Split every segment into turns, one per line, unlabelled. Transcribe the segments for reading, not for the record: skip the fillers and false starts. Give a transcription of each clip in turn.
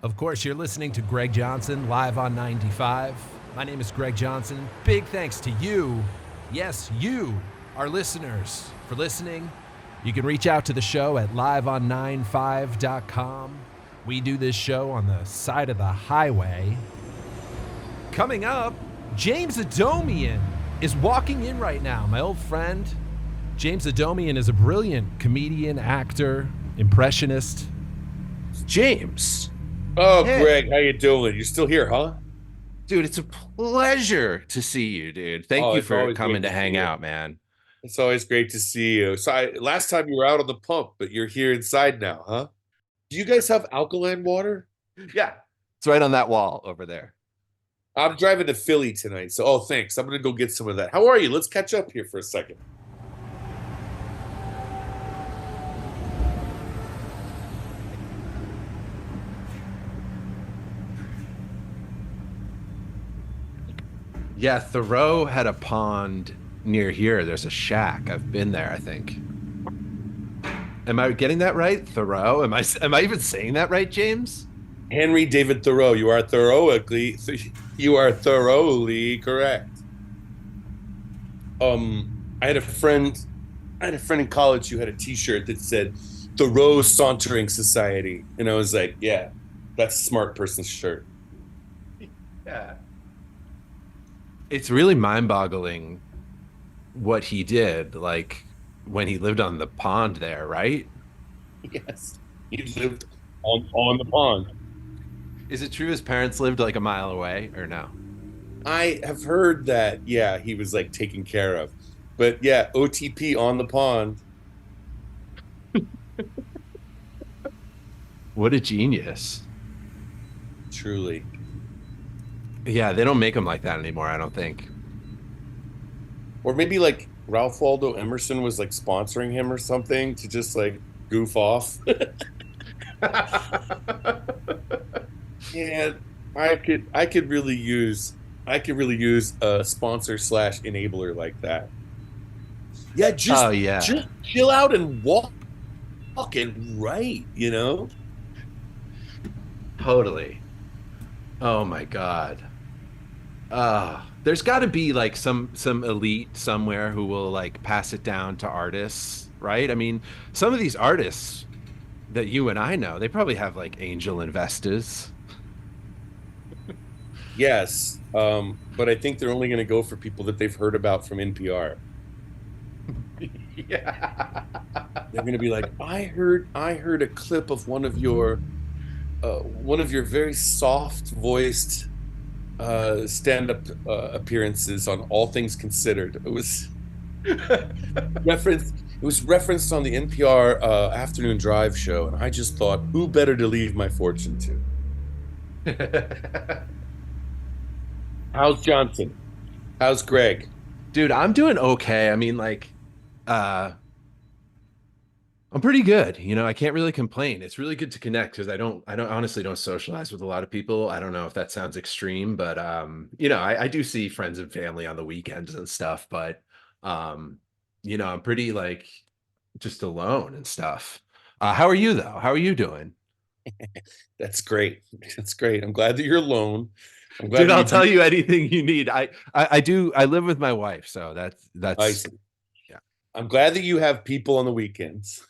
Of course, you're listening to Greg Johnson live on 95. My name is Greg Johnson. Big thanks to you, yes, you, our listeners, for listening. You can reach out to the show at liveon95.com. We do this show on the side of the highway. Coming up, James Adomian is walking in right now, my old friend. James Adomian is a brilliant comedian, actor, impressionist.
James.
Oh,
Hey.
Greg, how you doing? You still here, huh?
Dude, it's a pleasure to see you, dude. Thank
Oh,
you
it's
for
always
coming
great
to
to
hang
see you.
out, man.
It's always great to see you. Last time you were out on the pump, but you're here inside now, huh? Do you guys have alkaline water?
Yeah. It's right on that wall over there.
I'm driving to Philly tonight, so thanks. I'm gonna go get some of that. How are you? Let's catch up here for a second.
Yeah, Thoreau had a pond near here. There's a shack. I've been there, I think. Am I getting that right? Thoreau? Am I even saying that right, James?
Henry David Thoreau, you are thoroughly correct. I had a friend in college who had a T-shirt that said Thoreau Sauntering Society, and I was like, yeah, that's a smart person's shirt.
Yeah. It's really mind-boggling what he did, like when he lived on the pond there, right?
Yes, he lived on the pond.
Is it true his parents lived like a mile away or no?
I have heard that, yeah, he was like taken care of. But yeah, OTP on the pond.
What a genius.
Truly.
Yeah, they don't make them like that anymore, I don't think.
Or maybe like Ralph Waldo Emerson was like sponsoring him or something to just like goof off. Yeah, I could really use a sponsor slash enabler like that. Yeah,
Oh, yeah.
just chill out and walk and write, you know?
Totally. Oh my God. There's got to be like some elite somewhere who will like pass it down to artists, right? I mean, some of these artists that you and I know, they probably have like angel investors.
Yes. But I think they're only going to go for people that they've heard about from NPR.
Yeah.
They're going to be like, I heard a clip of one of your very soft voiced stand-up appearances on All Things Considered. It was referenced on the NPR afternoon drive show, and I just thought, who better to leave my fortune to? How's Johnson? How's Greg?
Dude, I'm doing okay. I mean, like, uh, I'm pretty good. You know, I can't really complain. It's really good to connect because I don't honestly don't socialize with a lot of people. I don't know if that sounds extreme, but you know, I do see friends and family on the weekends and stuff, but um, you know, I'm pretty like just alone and stuff. How are you though? How are you doing?
That's great. That's great. I'm glad that you're alone. I'm glad
Dude,
that
I'll
you do.
tell you anything you need. I live with my wife, so
I
that's
see.
yeah.
I'm glad that you have people on the weekends.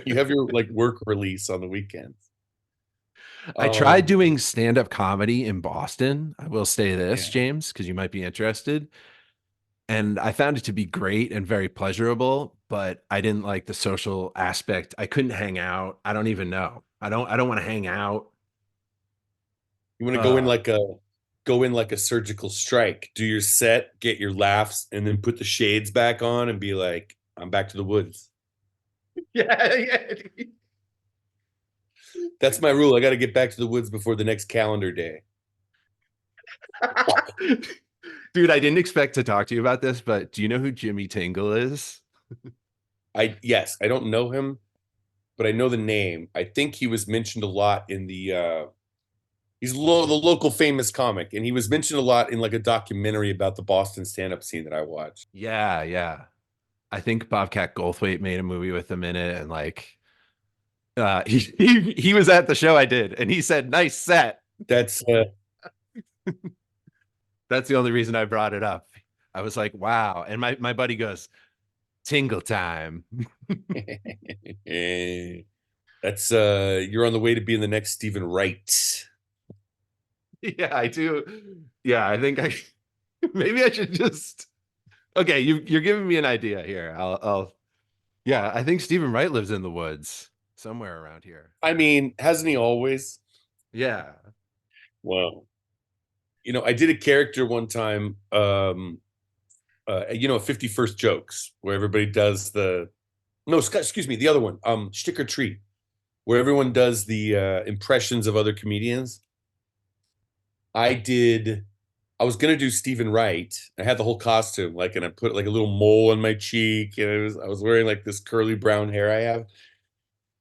You have your like work release on the weekends.
I tried
Um,
doing stand-up comedy in Boston. I will say this,
yeah.
James, because you might be interested. And I found it to be great and very pleasurable, but I didn't like the social aspect. I couldn't hang out. I don't even know. I don't want to hang out.
You want to
Uh
go in like a surgical strike. Do your set, get your laughs, and then put the shades back on and be like, I'm back to the woods.
yeah, yeah.
That's my rule. I got to get back to the woods before the next calendar day.
Dude, I didn't expect to talk to you about this, but do you know who Jimmy Tingle is?
Yes, I don't know him, but I know the name. I think he was mentioned a lot in the local famous comic, and he was mentioned a lot in like a documentary about the Boston stand-up scene that I watched.
Yeah, yeah. I think Bobcat Goldthwait made a movie with him in it, and like He was at the show I did, and he said, "Nice set."
That's
That's the only reason I brought it up. I was like, "Wow!" And my buddy goes, "Tingle time."
that's you're on the way to being the next Stephen Wright.
Yeah, I do. Yeah, I think I maybe I should just. Okay, you're giving me an idea here. I'll. Yeah, I think Stephen Wright lives in the woods somewhere around here.
I mean, hasn't he always?
Yeah.
Well, I did a character one time, 51st Jokes, where everybody does the no, excuse me, the other one, Stick or Treat, where everyone does the impressions of other comedians. I was gonna do Stephen Wright. I had the whole costume, like, and I put like a little mole on my cheek, and I was wearing like this curly brown hair I have.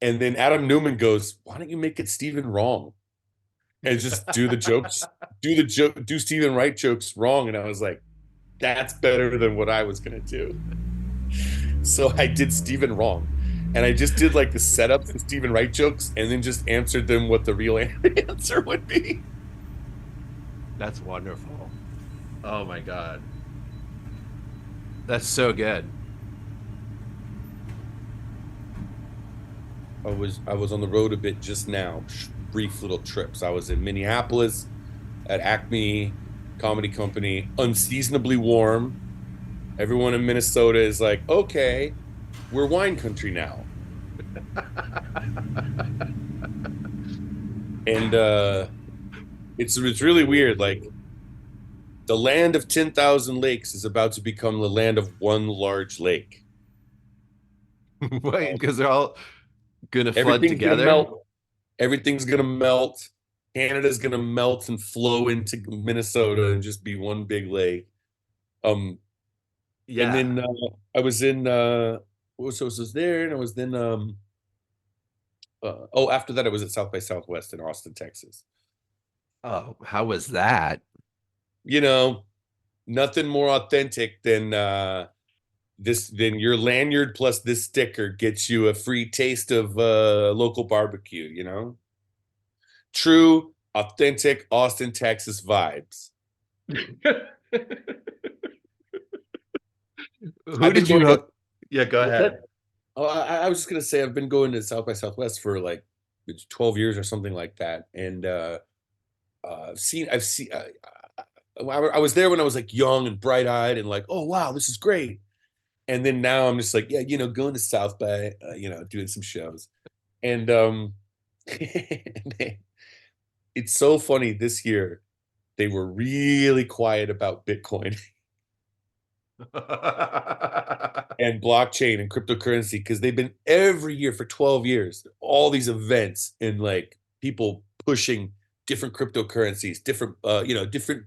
And then Adam Newman goes, "Why don't you make it Stephen wrong? And just do the jokes, do Stephen Wright jokes wrong." And I was like, that's better than what I was gonna do. So I did Stephen wrong. And I just did like the setup for Stephen Wright jokes and then just answered them what the real answer would be.
That's wonderful. Oh my God. That's so good.
I was on the road a bit just now, brief little trips. I was in Minneapolis at Acme Comedy Company, unseasonably warm. Everyone in Minnesota is like, okay, we're wine country now. And it's really weird. Like, the land of 10,000 lakes is about to become the land of one large lake.
Wait, because they're all gonna flood
Everything's
together.
gonna melt. Everything's gonna melt. Canada's gonna melt and flow into Minnesota and just be one big lake.
Yeah.
And then I was in so I was there, and I was then after that I was at South by Southwest in Austin, Texas.
Oh, how was that?
Nothing more authentic than your lanyard plus this sticker gets you a free taste of local barbecue. True, authentic Austin, Texas vibes.
Who did you hook? Yeah, go ahead.
Oh, I was just gonna say I've been going to South by Southwest for like 12 years or something like that, and I've seen. I was there when I was like young and bright eyed and like, oh wow, this is great. And then now I'm just like, yeah, going to South by, doing some shows, and it's so funny this year. They were really quiet about Bitcoin and blockchain and cryptocurrency because they've been every year for 12 years, all these events and like people pushing different cryptocurrencies, different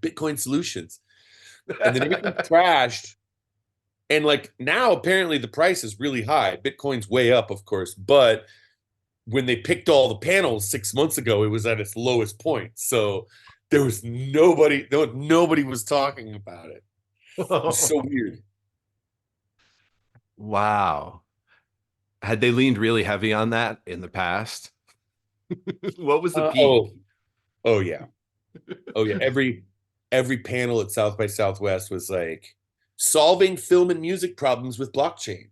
Bitcoin solutions. And then everything crashed. And like now apparently the price is really high. Bitcoin's way up, of course, but when they picked all the panels 6 months ago, it was at its lowest point. So there was nobody was talking about it. It's so weird.
Wow. Had they leaned really heavy on that in the past? What was the peak?
Oh yeah. Oh yeah. Every panel at South by Southwest was like solving film and music problems with blockchain.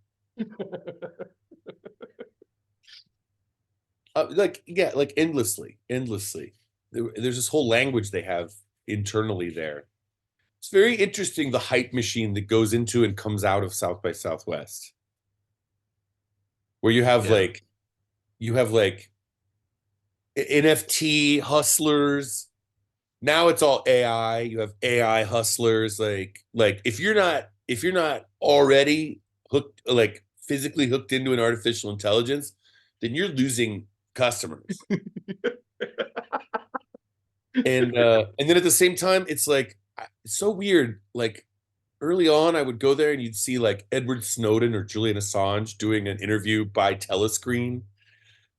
Like endlessly. There's this whole language they have internally there. It's very interesting, the hype machine that goes into and comes out of South by Southwest, where you have like NFT hustlers. Now it's all AI. You have AI hustlers. Like if you're not already hooked, like physically hooked into an artificial intelligence, then you're losing customers. And then at the same time, it's like it's so weird. Like early on, I would go there and you'd see like Edward Snowden or Julian Assange doing an interview by telescreen,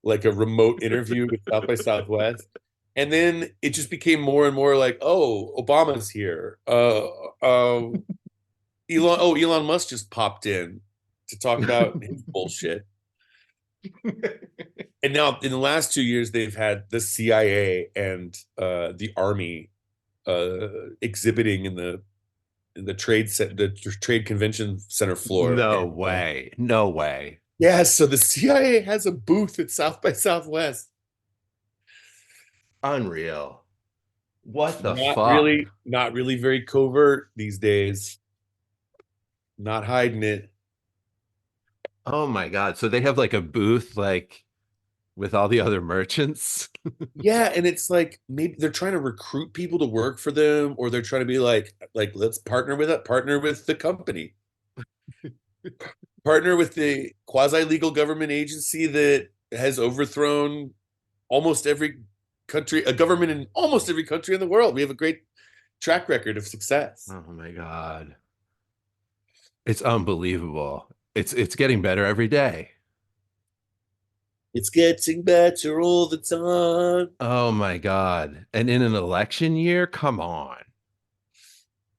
like a remote interview with South by Southwest. And then it just became more and more like, oh, Obama's here. Elon Musk just popped in to talk about his bullshit. And now in the last 2 years, they've had the CIA and the Army exhibiting in the trade convention center floor.
No
And,
way. No way.
yeah, so the CIA has a booth at South by Southwest.
Unreal. What the
Not
fuck?
really, not really very covert these days. Not hiding it.
Oh my God. So they have like a booth like with all the other merchants?
Yeah, and it's like maybe they're trying to recruit people to work for them, or they're trying to be like let's partner with the company, partner with the quasi-legal government agency that has overthrown almost every country, a government in almost every country in the world. We have a great track record of success.
Oh my God. It's unbelievable. It's getting better every day.
It's getting better all the time.
Oh my God. And in an election year, come on.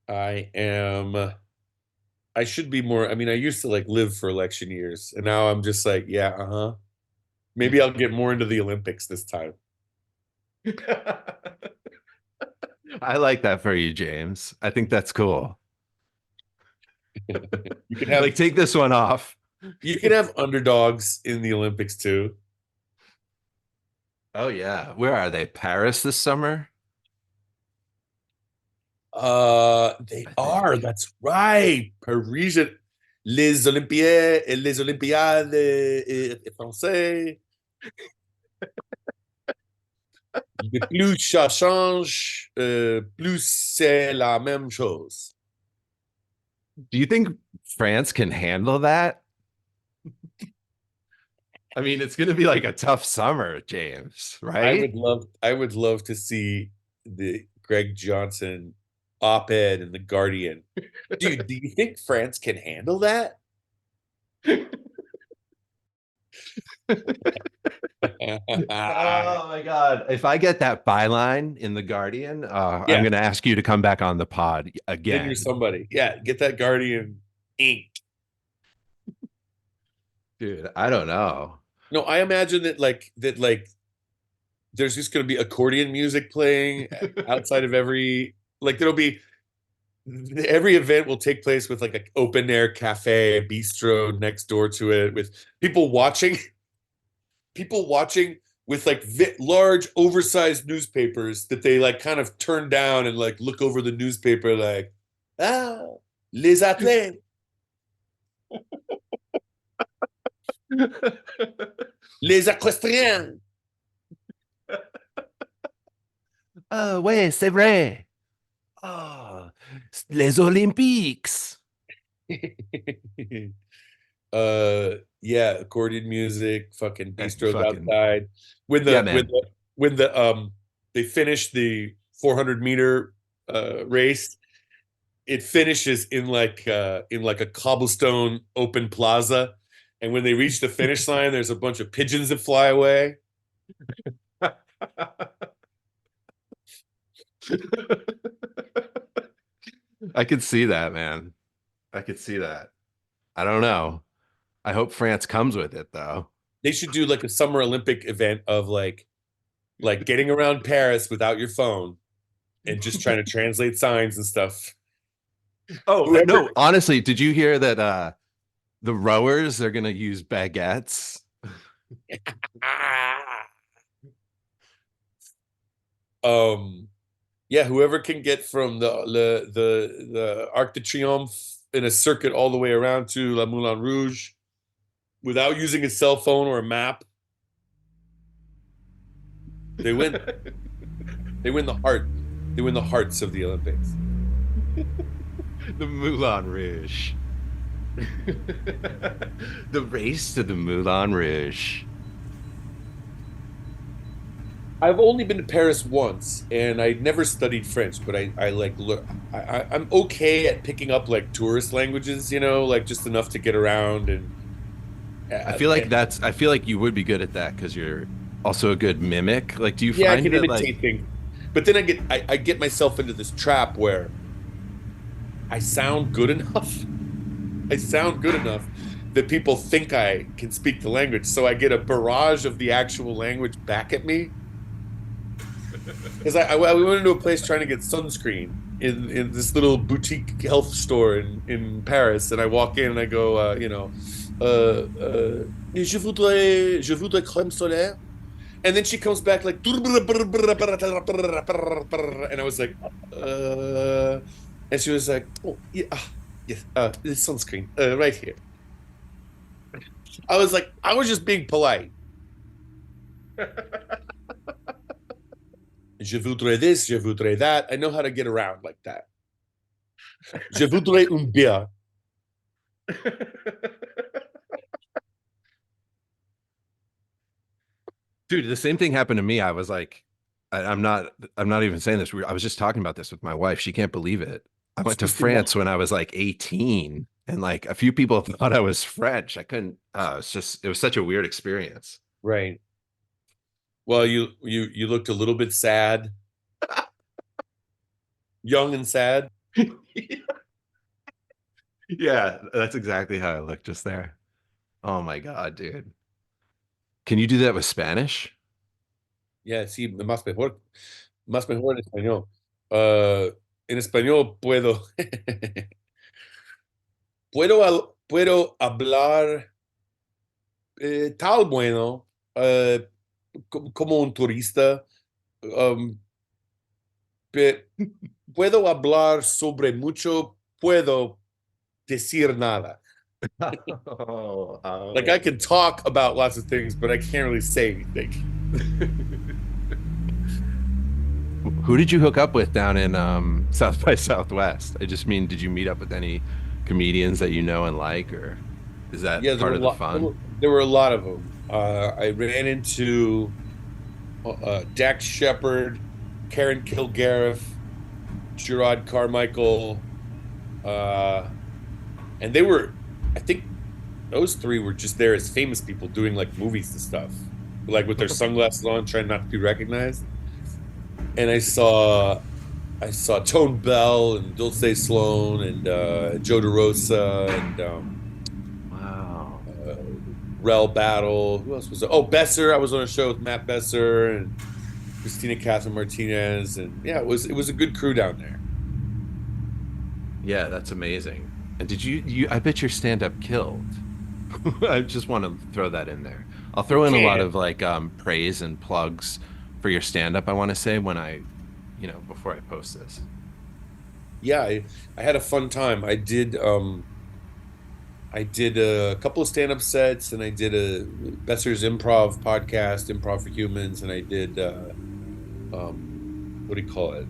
I am. I should be more. I mean, I used to like live for election years, and now I'm just like, yeah, uh-huh. Maybe I'll get more into the Olympics this time.
I like that for you, James. I think that's cool.
You can have
Like, take this one off.
you can have underdogs in the Olympics too.
Oh yeah. Where are they? Paris this summer?
They
I
are.
think.
That's right. Parisian. Les Olympiades et les Olympiades français. Le plus ça change, plus c'est la même chose.
Do you think France can handle that? I mean, it's going to be like a tough summer, James, right?
I would love to see the Greg Johnson op-ed in the Guardian. Dude, do you think France can handle that?
Oh my God. If I get that byline in The Guardian, I'm
Yeah,
going to ask you to come back on the pod
then you're
again.
somebody. Yeah, get that Guardian ink.
Dude, I don't know.
No, I imagine that there's just going to be accordion music playing outside of there'll be every event will take place with like an open air cafe, a bistro next door to it with people watching, people watching with like large oversized newspapers that they like kind of turn down and like look over the newspaper like, ah, les athlètes. Les équestriens.
Oh, ouais, c'est vrai. Oh, les Olympiques.
Yeah, accordion music, fucking
And
bistros
fucking,
outside. When
yeah,
the
man.
they finish the 400-meter race, it finishes in like a cobblestone open plaza. And when they reach the finish line, there's a bunch of pigeons that fly away.
I could see that, man. I could see that. I don't know. I hope France comes with it though.
They should do like a summer Olympic event of like getting around Paris without your phone and just trying to translate signs and stuff.
Oh,
Whoever,
no, honestly, did you hear that the rowers are gonna use baguettes?
um, yeah, whoever can get from the Arc de Triomphe in a circuit all the way around to La Moulin Rouge without using a cell phone or a map, they win. They win the heart. They win the hearts of the Olympics.
The Moulin Rouge. The race to the Moulin Rouge.
I've only been to Paris once, and I never studied French, but I like I'm okay at picking up like tourist languages, like just enough to get around and.
I feel like you would be good at that because you're also a good mimic. Like, do you
Yeah, I
find
can
that
imitate
like
things, but then I get myself into this trap where I sound good enough. I sound good enough that people think I can speak the language. So I get a barrage of the actual language back at me. Because we went into a place trying to get sunscreen in this little boutique health store in Paris, and I walk in and I go, je voudrais crème solaire. And then she comes back like, and I was like, and she was like, oh, yeah, yes, this sunscreen, right here. I was like, I was just being polite. Je voudrais this, je voudrais that. I know how to get around like that. Je voudrais un bière.
Dude, the same thing happened to me. I was like, I'm not even saying this. I was just talking about this with my wife. She can't believe it. I went to France when I was like 18, and like a few people thought I was French. I couldn't. It was such a weird experience.
Right. Well, you looked a little bit sad, young and sad.
Yeah, that's exactly how I looked just there. Oh my God, dude. Can you do that with Spanish?
Yeah, sí, más mejor en español. En español puedo, puedo hablar tal bueno como un turista. Um, puedo hablar sobre mucho, puedo decir nada. Like I can talk about lots of things, but I can't really say anything.
Who did you hook up with down in South by Southwest? I just mean, did you meet up with any comedians that you know and like, or is that part of the fun?
There were a lot of them. I ran into Dax Shepard, Karen Kilgariff, Gerard Carmichael, and they were, I think those three were just there as famous people doing like movies and stuff, like with their sunglasses on, trying not to be recognized. And I saw Tone Bell and Dulce Sloan and Joe DeRosa and
Wow.
Rel Battle. Who else was there? Oh, Besser. I was on a show with Matt Besser and Christina Catherine Martinez, and yeah, it was a good crew down there.
Yeah, that's amazing. And did you I bet your stand-up killed. I just want to throw that in there. I'll throw in a lot of like praise and plugs for your stand-up, I want to say, when before I post this.
Yeah, I had a fun time. I did a couple of stand-up sets, and I did a Besser's Improv podcast, Improv for Humans, and I did what do you call it?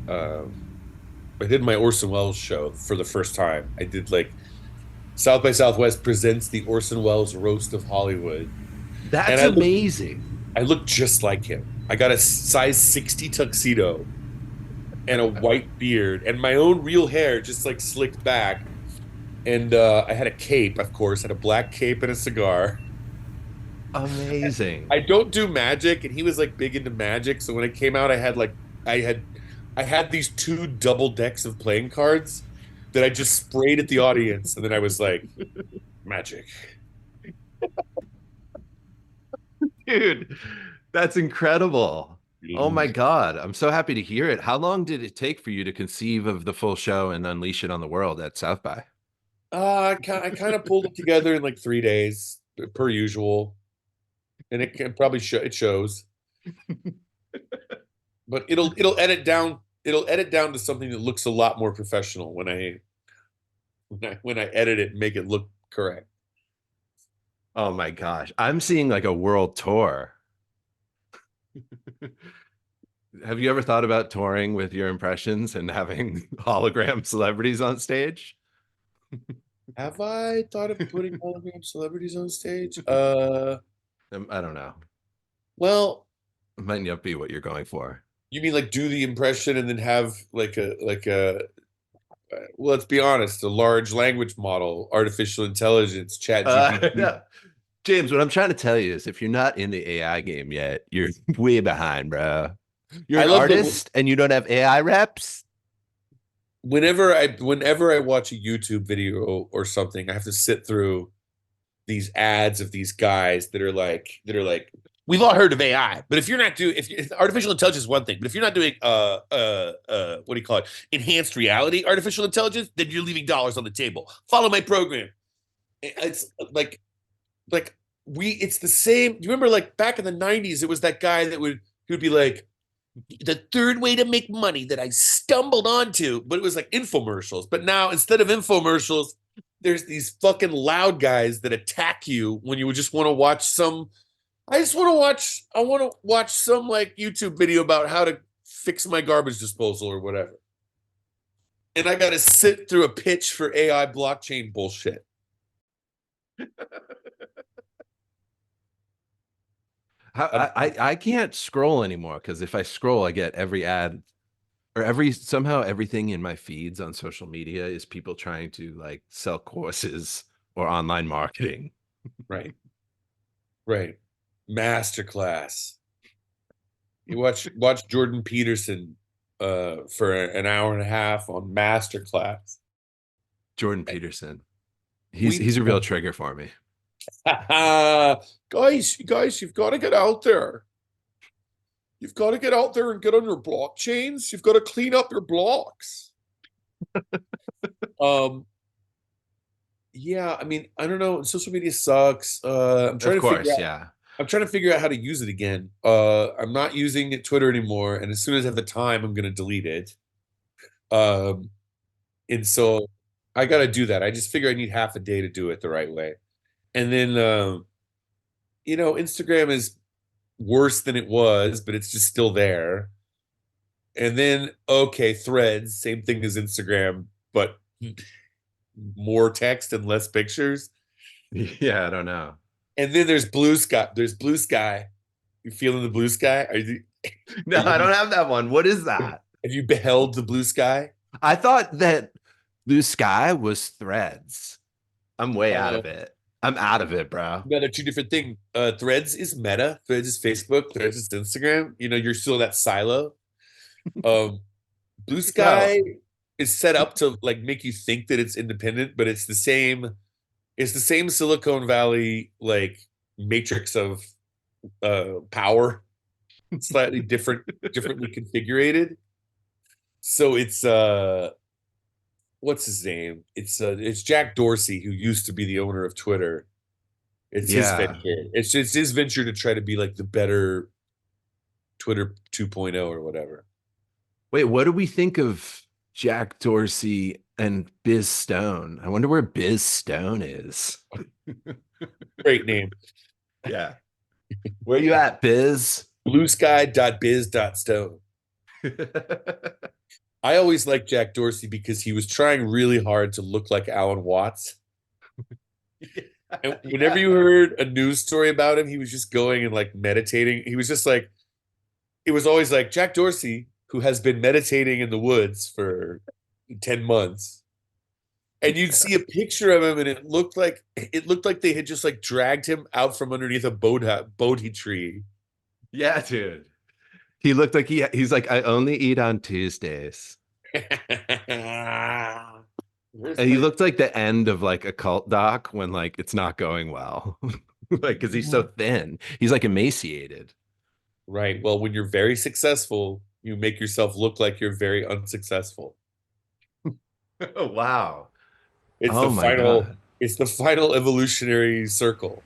I did my Orson Welles show for the first time. I did like South by Southwest presents the Orson Welles Roast of Hollywood.
That's amazing.
I look just like him. I got a size 60 tuxedo and a white beard and my own real hair just like slicked back. And I had a cape, of course, had a black cape and a cigar.
Amazing.
I don't do magic, and he was like big into magic. So when I came out, I had these 2 double decks of playing cards that I just sprayed at the audience, and then I was like, magic.
Dude, that's incredible. Oh my God. I'm so happy to hear it. How long did it take for you to conceive of the full show and unleash it on the world at South by?
I kind of pulled it together in like 3 days, per usual, and it can probably it shows, but it'll edit down. It'll edit down to something that looks a lot more professional when I edit it and make it look correct.
Oh my gosh. I'm seeing like a world tour. Have you ever thought about touring with your impressions and having hologram celebrities on stage?
Have I thought of putting hologram celebrities on stage?
I don't know.
Well,
it might not be what you're going for.
You mean like do the impression and then have like a well, let's be honest, a large language model, artificial intelligence, chat GPT.
No. James, what I'm trying to tell you is if you're not in the AI game yet, you're way behind, bro. You're an artist and you don't have AI reps.
Whenever I watch a YouTube video or something, I have to sit through these ads of these guys that are like, we've all heard of AI, but if you're not doing, if artificial intelligence is one thing, but if you're not doing what do you call it, enhanced reality artificial intelligence, then you're leaving dollars on the table. Follow my program. It's like it's the same. You remember like back in the 90s, it was that guy that would he would be like, the third way to make money that I stumbled onto, but it was like infomercials. But now instead of infomercials, there's these fucking loud guys that attack you when you would just want to watch some. I want to watch some like YouTube video about how to fix my garbage disposal or whatever. And I got to sit through a pitch for AI blockchain bullshit.
I can't scroll anymore because if I scroll, I get every ad or somehow everything in my feeds on social media is people trying to like sell courses or online marketing.
Right. Right. Masterclass. You watch Jordan Peterson for an hour and a half on Masterclass.
Jordan Peterson. He's a real trigger for me.
guys, you've got to get out there. You've got to get out there and get on your blockchains. You've got to clean up your blocks. Yeah, I mean, I don't know. Social media sucks. I'm trying to figure out how to use it again. I'm not using Twitter anymore, and as soon as I have the time, I'm gonna delete it. And so I gotta do that. I just figure I need half a day to do it the right way. And then Instagram is worse than it was, but it's just still there. And then Threads, same thing as Instagram, but more text and less pictures.
Yeah, I don't know.
And then there's Blue Sky. There's Blue Sky. You feeling the blue sky?
No, I don't have that one. What is that?
Have you beheld the blue sky?
I thought that Blue Sky was Threads. I'm way out of it. I'm out of it, bro.
No, they're two different things. Threads is Meta. Threads is Facebook. Threads is Instagram. You're still in that silo. Blue Sky is set up to like make you think that it's independent, but it's the same. It's the same Silicon Valley like matrix of power, slightly differently configured. So it's what's his name? It's Jack Dorsey, who used to be the owner of Twitter. It's his venture. It's just his venture to try to be like the better Twitter 2.0 or whatever.
Wait, what do we think of Jack Dorsey and Biz Stone? I wonder where Biz Stone is.
Great name.
Yeah. Where you at, Biz?
Bluesky.biz.stone. I always liked Jack Dorsey because he was trying really hard to look like Alan Watts. And whenever you heard a news story about him, he was just going and like meditating. He was just like, it was always like Jack Dorsey, who has been meditating in the woods for 10 months. And you'd see a picture of him, and it looked like they had just like dragged him out from underneath a Bodhi tree.
Yeah, dude. He looked like he's like, I only eat on Tuesdays. And he looked like the end of like a cult doc when like it's not going well. Like, because he's so thin. He's like emaciated.
Right. Well, when you're very successful, you make yourself look like you're very unsuccessful.
Oh, wow.
It's the final evolutionary circle.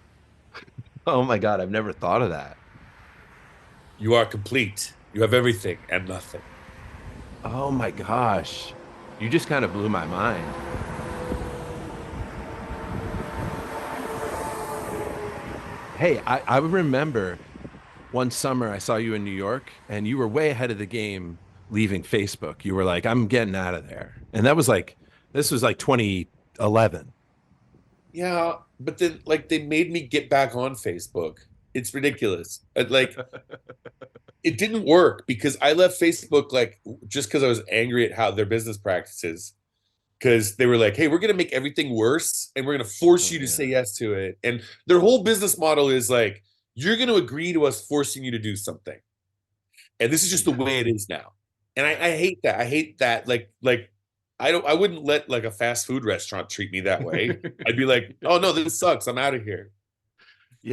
Oh my God, I've never thought of that.
You are complete. You have everything and nothing.
Oh my gosh. You just kind of blew my mind. Hey, I remember one summer I saw you in New York and you were way ahead of the game leaving Facebook. You were like, I'm getting out of there. And this was like 2011.
Yeah, but then like they made me get back on Facebook. It's ridiculous. Like it didn't work because I left Facebook like just because I was angry at how their business practices. Because they were like, hey, we're gonna make everything worse and we're gonna force you to say yes to it. And their whole business model is like, you're gonna agree to us forcing you to do something. And this is just the way it is now. And I hate that. I hate that. Like I wouldn't let like a fast food restaurant treat me that way. I'd be like, oh no, this sucks. I'm out of here.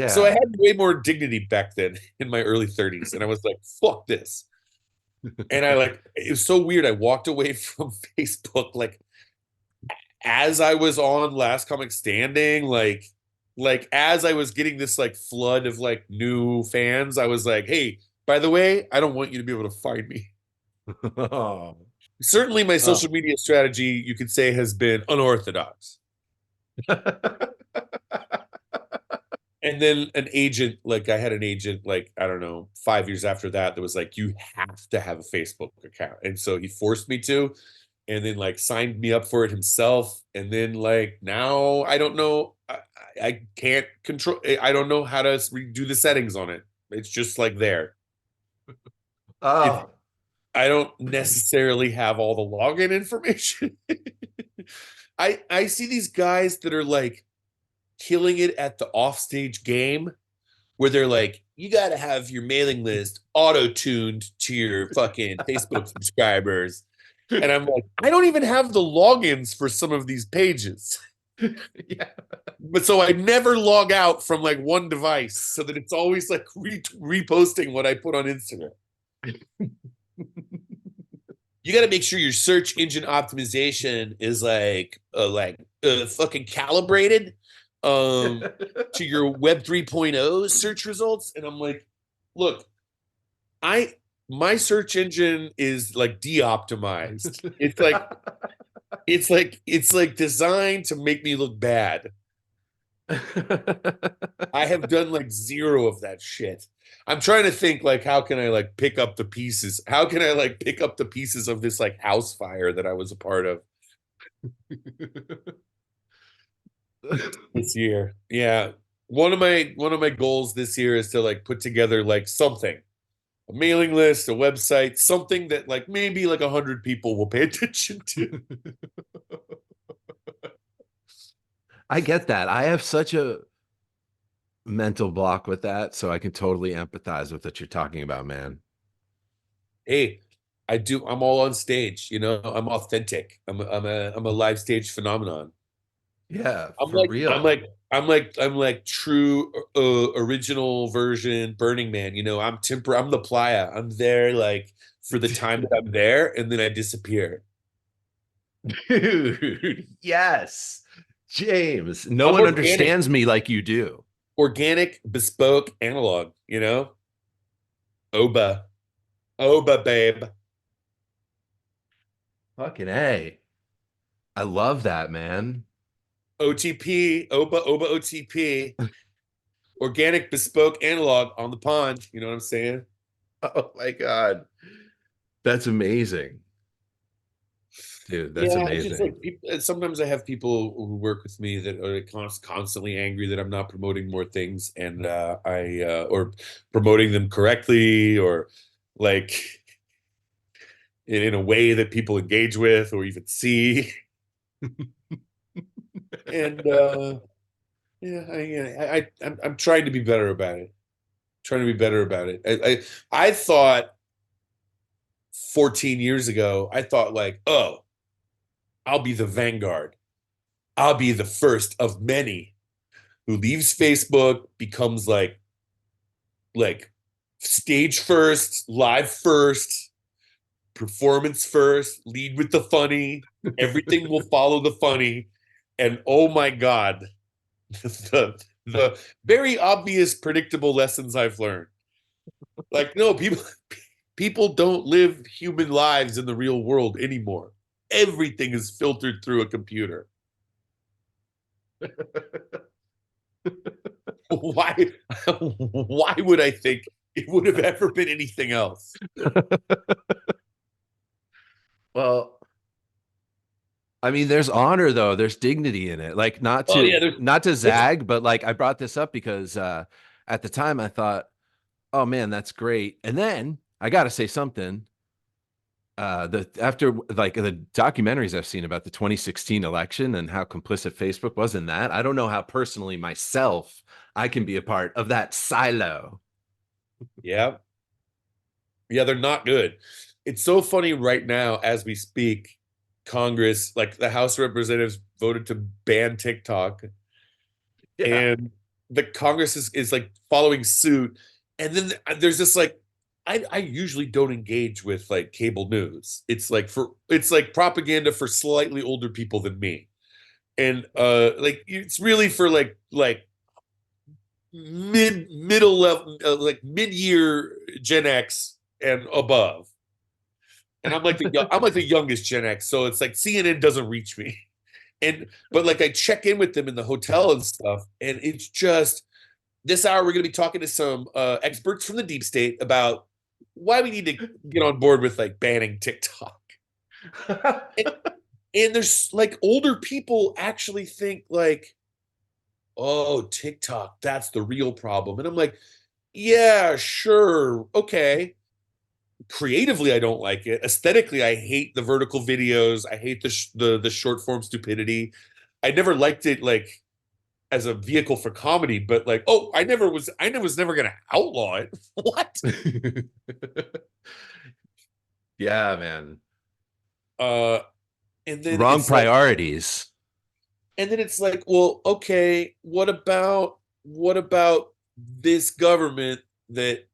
So I
Yeah.
had way more dignity back then in my early 30s. And I was like, fuck this. And I like, it was so weird. I walked away from Facebook like as I was on Last Comic Standing, like as I was getting this like flood of like new fans, I was like, hey, by the way, I don't want you to be able to find me.
Oh.
Certainly my
Oh.
social media strategy, you could say, has been unorthodox. And then an agent, like I had an agent, like, I don't know, 5 years after that, that was like, you have to have a Facebook account. And so he forced me to, and then like signed me up for it himself. And then like now I don't know, I can't control, I don't know how to redo the settings on it. It's just like there. It,
Oh.
I don't necessarily have all the login information. I see these guys that are like killing it at the offstage game where they're like, you got to have your mailing list auto-tuned to your fucking Facebook subscribers. And I'm like, I don't even have the logins for some of these pages.
Yeah.
But so I never log out from like one device so that it's always like reposting what I put on Instagram. You got to make sure your search engine optimization is fucking calibrated to your web 3.0 search results. And I'm like, look, I my search engine is like de-optimized. It's like designed to make me look bad. I have done like zero of that shit. I'm trying to think like how can I like pick up the pieces? How can I like pick up the pieces of this like house fire that I was a part of this year? Yeah. One of my goals this year is to like put together like something, a mailing list, a website, something that like maybe like 100 people will pay attention to.
I get that. I have such a mental block with that, so I can totally empathize with what you're talking about, man.
Hey, I'm all on stage, I'm authentic. I'm a live stage phenomenon.
Yeah,
I'm
for
like I'm
real.
like I'm like true original version Burning Man. I'm the playa. I'm there like for the time that I'm there, and then I disappear.
Dude, yes. James, no
I'm
one
organic,
understands me like you do.
organic, bespoke, analog. Oba, Oba, babe.
Fucking A. I love that, man.
OTP, Oba, Oba, OTP. Organic, bespoke, analog on the pond. You know what I'm saying?
Oh my God. That's amazing. Dude, that's
Yeah, it's just
amazing.
like people, sometimes I have people who work with me that are constantly angry that I'm not promoting more things, and I or promoting them correctly, or like in a way that people engage with or even see. And yeah, I'm trying to be better about it. Trying to be better about it. I thought 14 years ago, I thought like, oh, I'll be the vanguard. I'll be the first of many who leaves Facebook, becomes like stage first, live first, performance first, lead with the funny. Everything will follow the funny. And oh my God, the very obvious, predictable lessons I've learned. Like, no, people don't live human lives in the real world anymore. Everything is filtered through a computer. Why why would I think it would have ever been anything else?
Well, I mean, there's honor though. There's dignity in it. Like not
Oh
to
yeah,
not to
there's
zag, but like I brought this up because at the time I thought, oh man, that's great. And then I gotta say something. The after like the documentaries I've seen about the 2016 election and how complicit Facebook was in that, I don't know how personally myself I can be a part of that silo.
yeah. Yeah, they're not good. It's so funny right now as we speak. Congress, like the House of Representatives voted to ban TikTok,
Yeah.
and the Congress is like following suit. And then there's this like, I usually don't engage with like cable news. It's like propaganda for slightly older people than me. And like it's really for like middle level, like mid-year Gen X and above. And I'm like the youngest Gen X, so it's like CNN doesn't reach me. And but like I check in with them in the hotel and stuff, and it's just this hour we're going to be talking to some experts from the deep state about why we need to get on board with like banning TikTok. and, and there's like older people actually think like, oh, TikTok, that's the real problem. And I'm like, yeah, sure, okay. Creatively, I don't like it. Aesthetically, I hate the vertical videos. I hate the short form stupidity. I never liked it like as a vehicle for comedy, but like, oh, I was never gonna outlaw it. What?
Yeah, man.
Uh, and then
Wrong
it's like,
priorities.
and then it's like, well, okay, what about this government that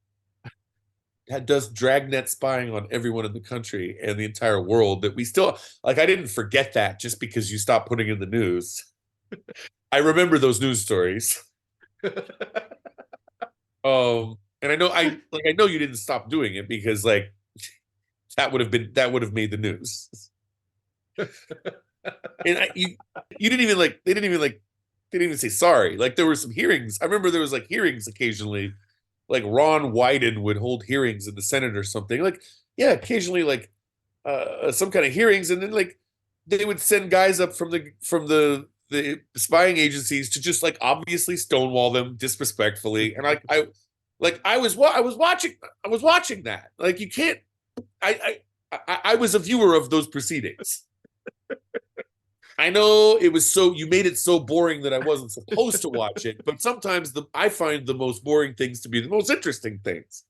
does dragnet spying on everyone in the country and the entire world that we still like? I didn't forget that just because you stopped putting in the news. I remember those news stories. And I know you didn't stop doing it because like that would have made the news. And you didn't even like they didn't even say sorry. Like there were some hearings. I remember there was like hearings occasionally. Like Ron Wyden would hold hearings in the Senate or something. Like, yeah, occasionally like some kind of hearings, and then like they would send guys up from the spying agencies to just like obviously stonewall them disrespectfully. And I was watching that. Like you can't. I was a viewer of those proceedings. I know it was you made it so boring that I wasn't supposed to watch it, but sometimes I find the most boring things to be the most interesting things.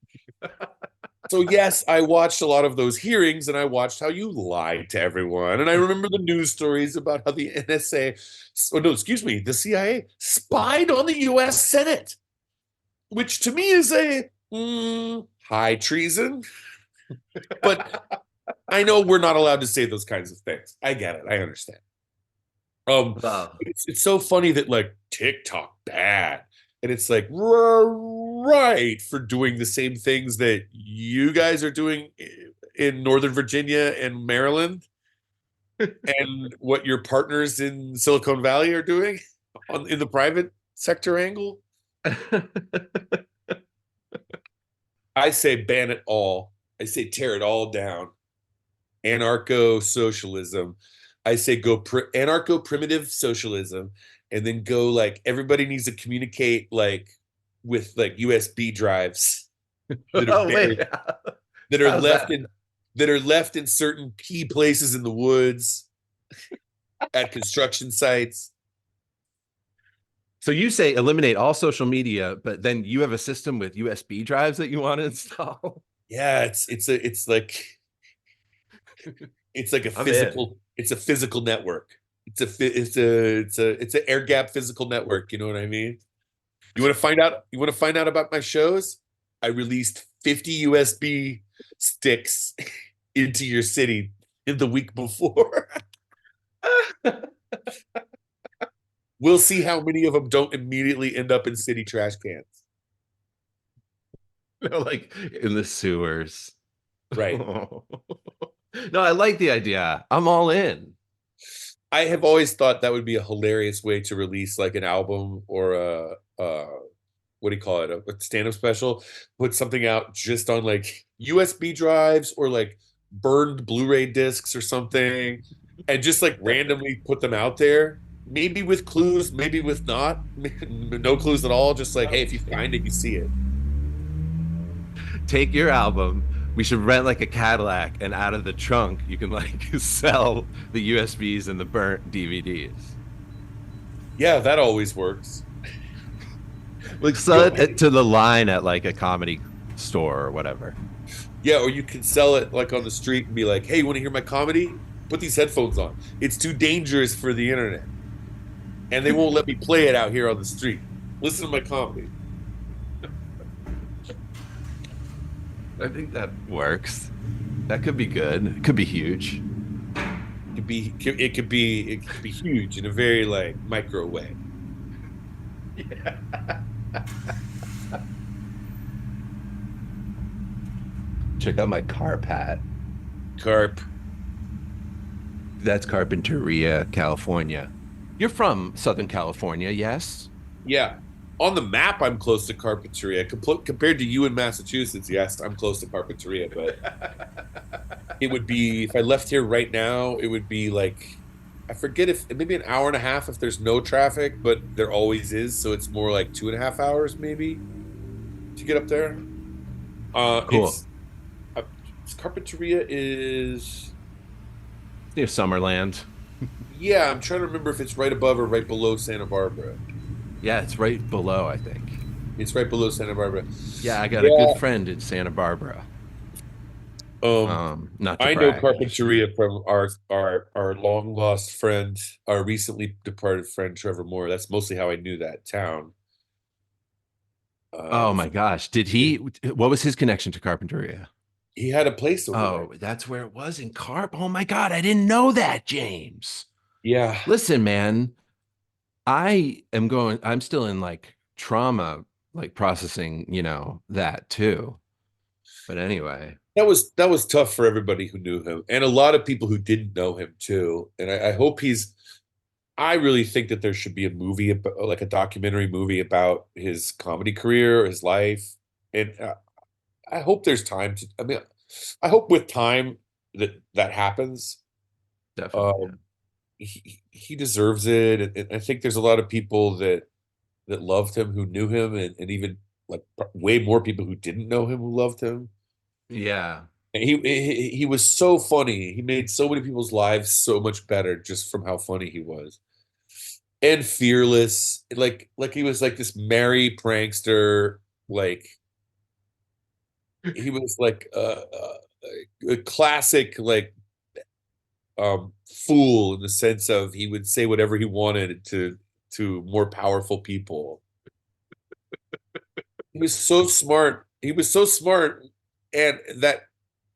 So yes, I watched a lot of those hearings, and I watched how you lied to everyone. And I remember the news stories about how the NSA, oh no, excuse me, the CIA spied on the U.S. Senate, which to me is a high treason. But I know we're not allowed to say those kinds of things. I get it. I understand.
Wow.
It's so funny that like TikTok bad, and it's like right for doing the same things that you guys are doing in Northern Virginia and Maryland, and what your partners in Silicon Valley are doing in the private sector angle. I say ban it all. I say tear it all down. Anarcho-socialism. I say go anarcho-primitive socialism, and then go like everybody needs to communicate like with like USB drives that are buried, that are left in certain key places in the woods at construction sites.
So you say eliminate all social media, but then you have a system with USB drives that you want to install?
Yeah, it's like a physical network. It's an air gap physical network. You know what I mean? You want to find out about my shows? I released 50 USB sticks into your city in the week before. We'll see how many of them don't immediately end up in city trash cans.
Like in the sewers.
Right.
No, I like the idea. I'm all in.
I have always thought that would be a hilarious way to release like an album or a what do you call it? A stand-up special. Put something out just on like USB drives or like burned Blu-ray discs or something, and just like randomly put them out there. Maybe with clues, maybe with not. No clues at all. Just like, hey, if you find it, you see it.
Take your album. We should rent like a Cadillac, and out of the trunk, you can like sell the USBs and the burnt DVDs.
Yeah, that always works.
Like sell it to the line at like a comedy store or whatever.
Yeah, or you can sell it like on the street and be like, hey, you want to hear my comedy? put these headphones on. It's too dangerous for the internet. And they won't let me play it out here on the street. Listen to my comedy.
I think that works. That could be good. It could be huge.
It could be huge in a very like micro way.
Yeah. Check out my carp hat.
Carp.
That's Carpinteria, California. You're from Southern California, yes?
Yeah. On the map, I'm close to Carpinteria. Compared to you in Massachusetts, yes, I'm close to Carpinteria, but it would be if I left here right now, it would be like I forget if maybe an hour and a half if there's no traffic, but there always is, so it's more like 2.5 hours maybe to get up there.
Cool.
Uh, Carpinteria is
Near Summerland.
yeah. I'm trying to remember if it's right above or right below Santa Barbara.
Yeah, it's right below, I think.
It's right below Santa Barbara.
Yeah, I got a
Yeah.
good friend in Santa Barbara.
Um,
Not to
I know
brag.
Carpinteria from our long lost friend, our recently departed friend Trevor Moore. That's mostly how I knew that town.
Oh my
From
gosh. Did he, what was his connection to Carpinteria?
he had a place over there.
Oh, that's where it was in Carp. Oh my God, I didn't know that, James.
Yeah,
Listen, man, I'm still in like trauma, like processing, that too. But anyway,
that was tough for everybody who knew him, and a lot of people who didn't know him too. And I hope he's. I really think that there should be a movie, like a documentary movie about his comedy career, his life, and I hope there's time to. I mean, I hope with time that happens.
definitely. Yeah.
Um, he deserves it, and I think there's a lot of people that loved him who knew him, and even like way more people who didn't know him who loved him.
Yeah.
And he was so funny. He made so many people's lives so much better just from how funny he was. And fearless. Like he was like this merry prankster. Like he was like a classic like fool in the sense of he would say whatever he wanted to more powerful people. He was so smart. He was so smart, and that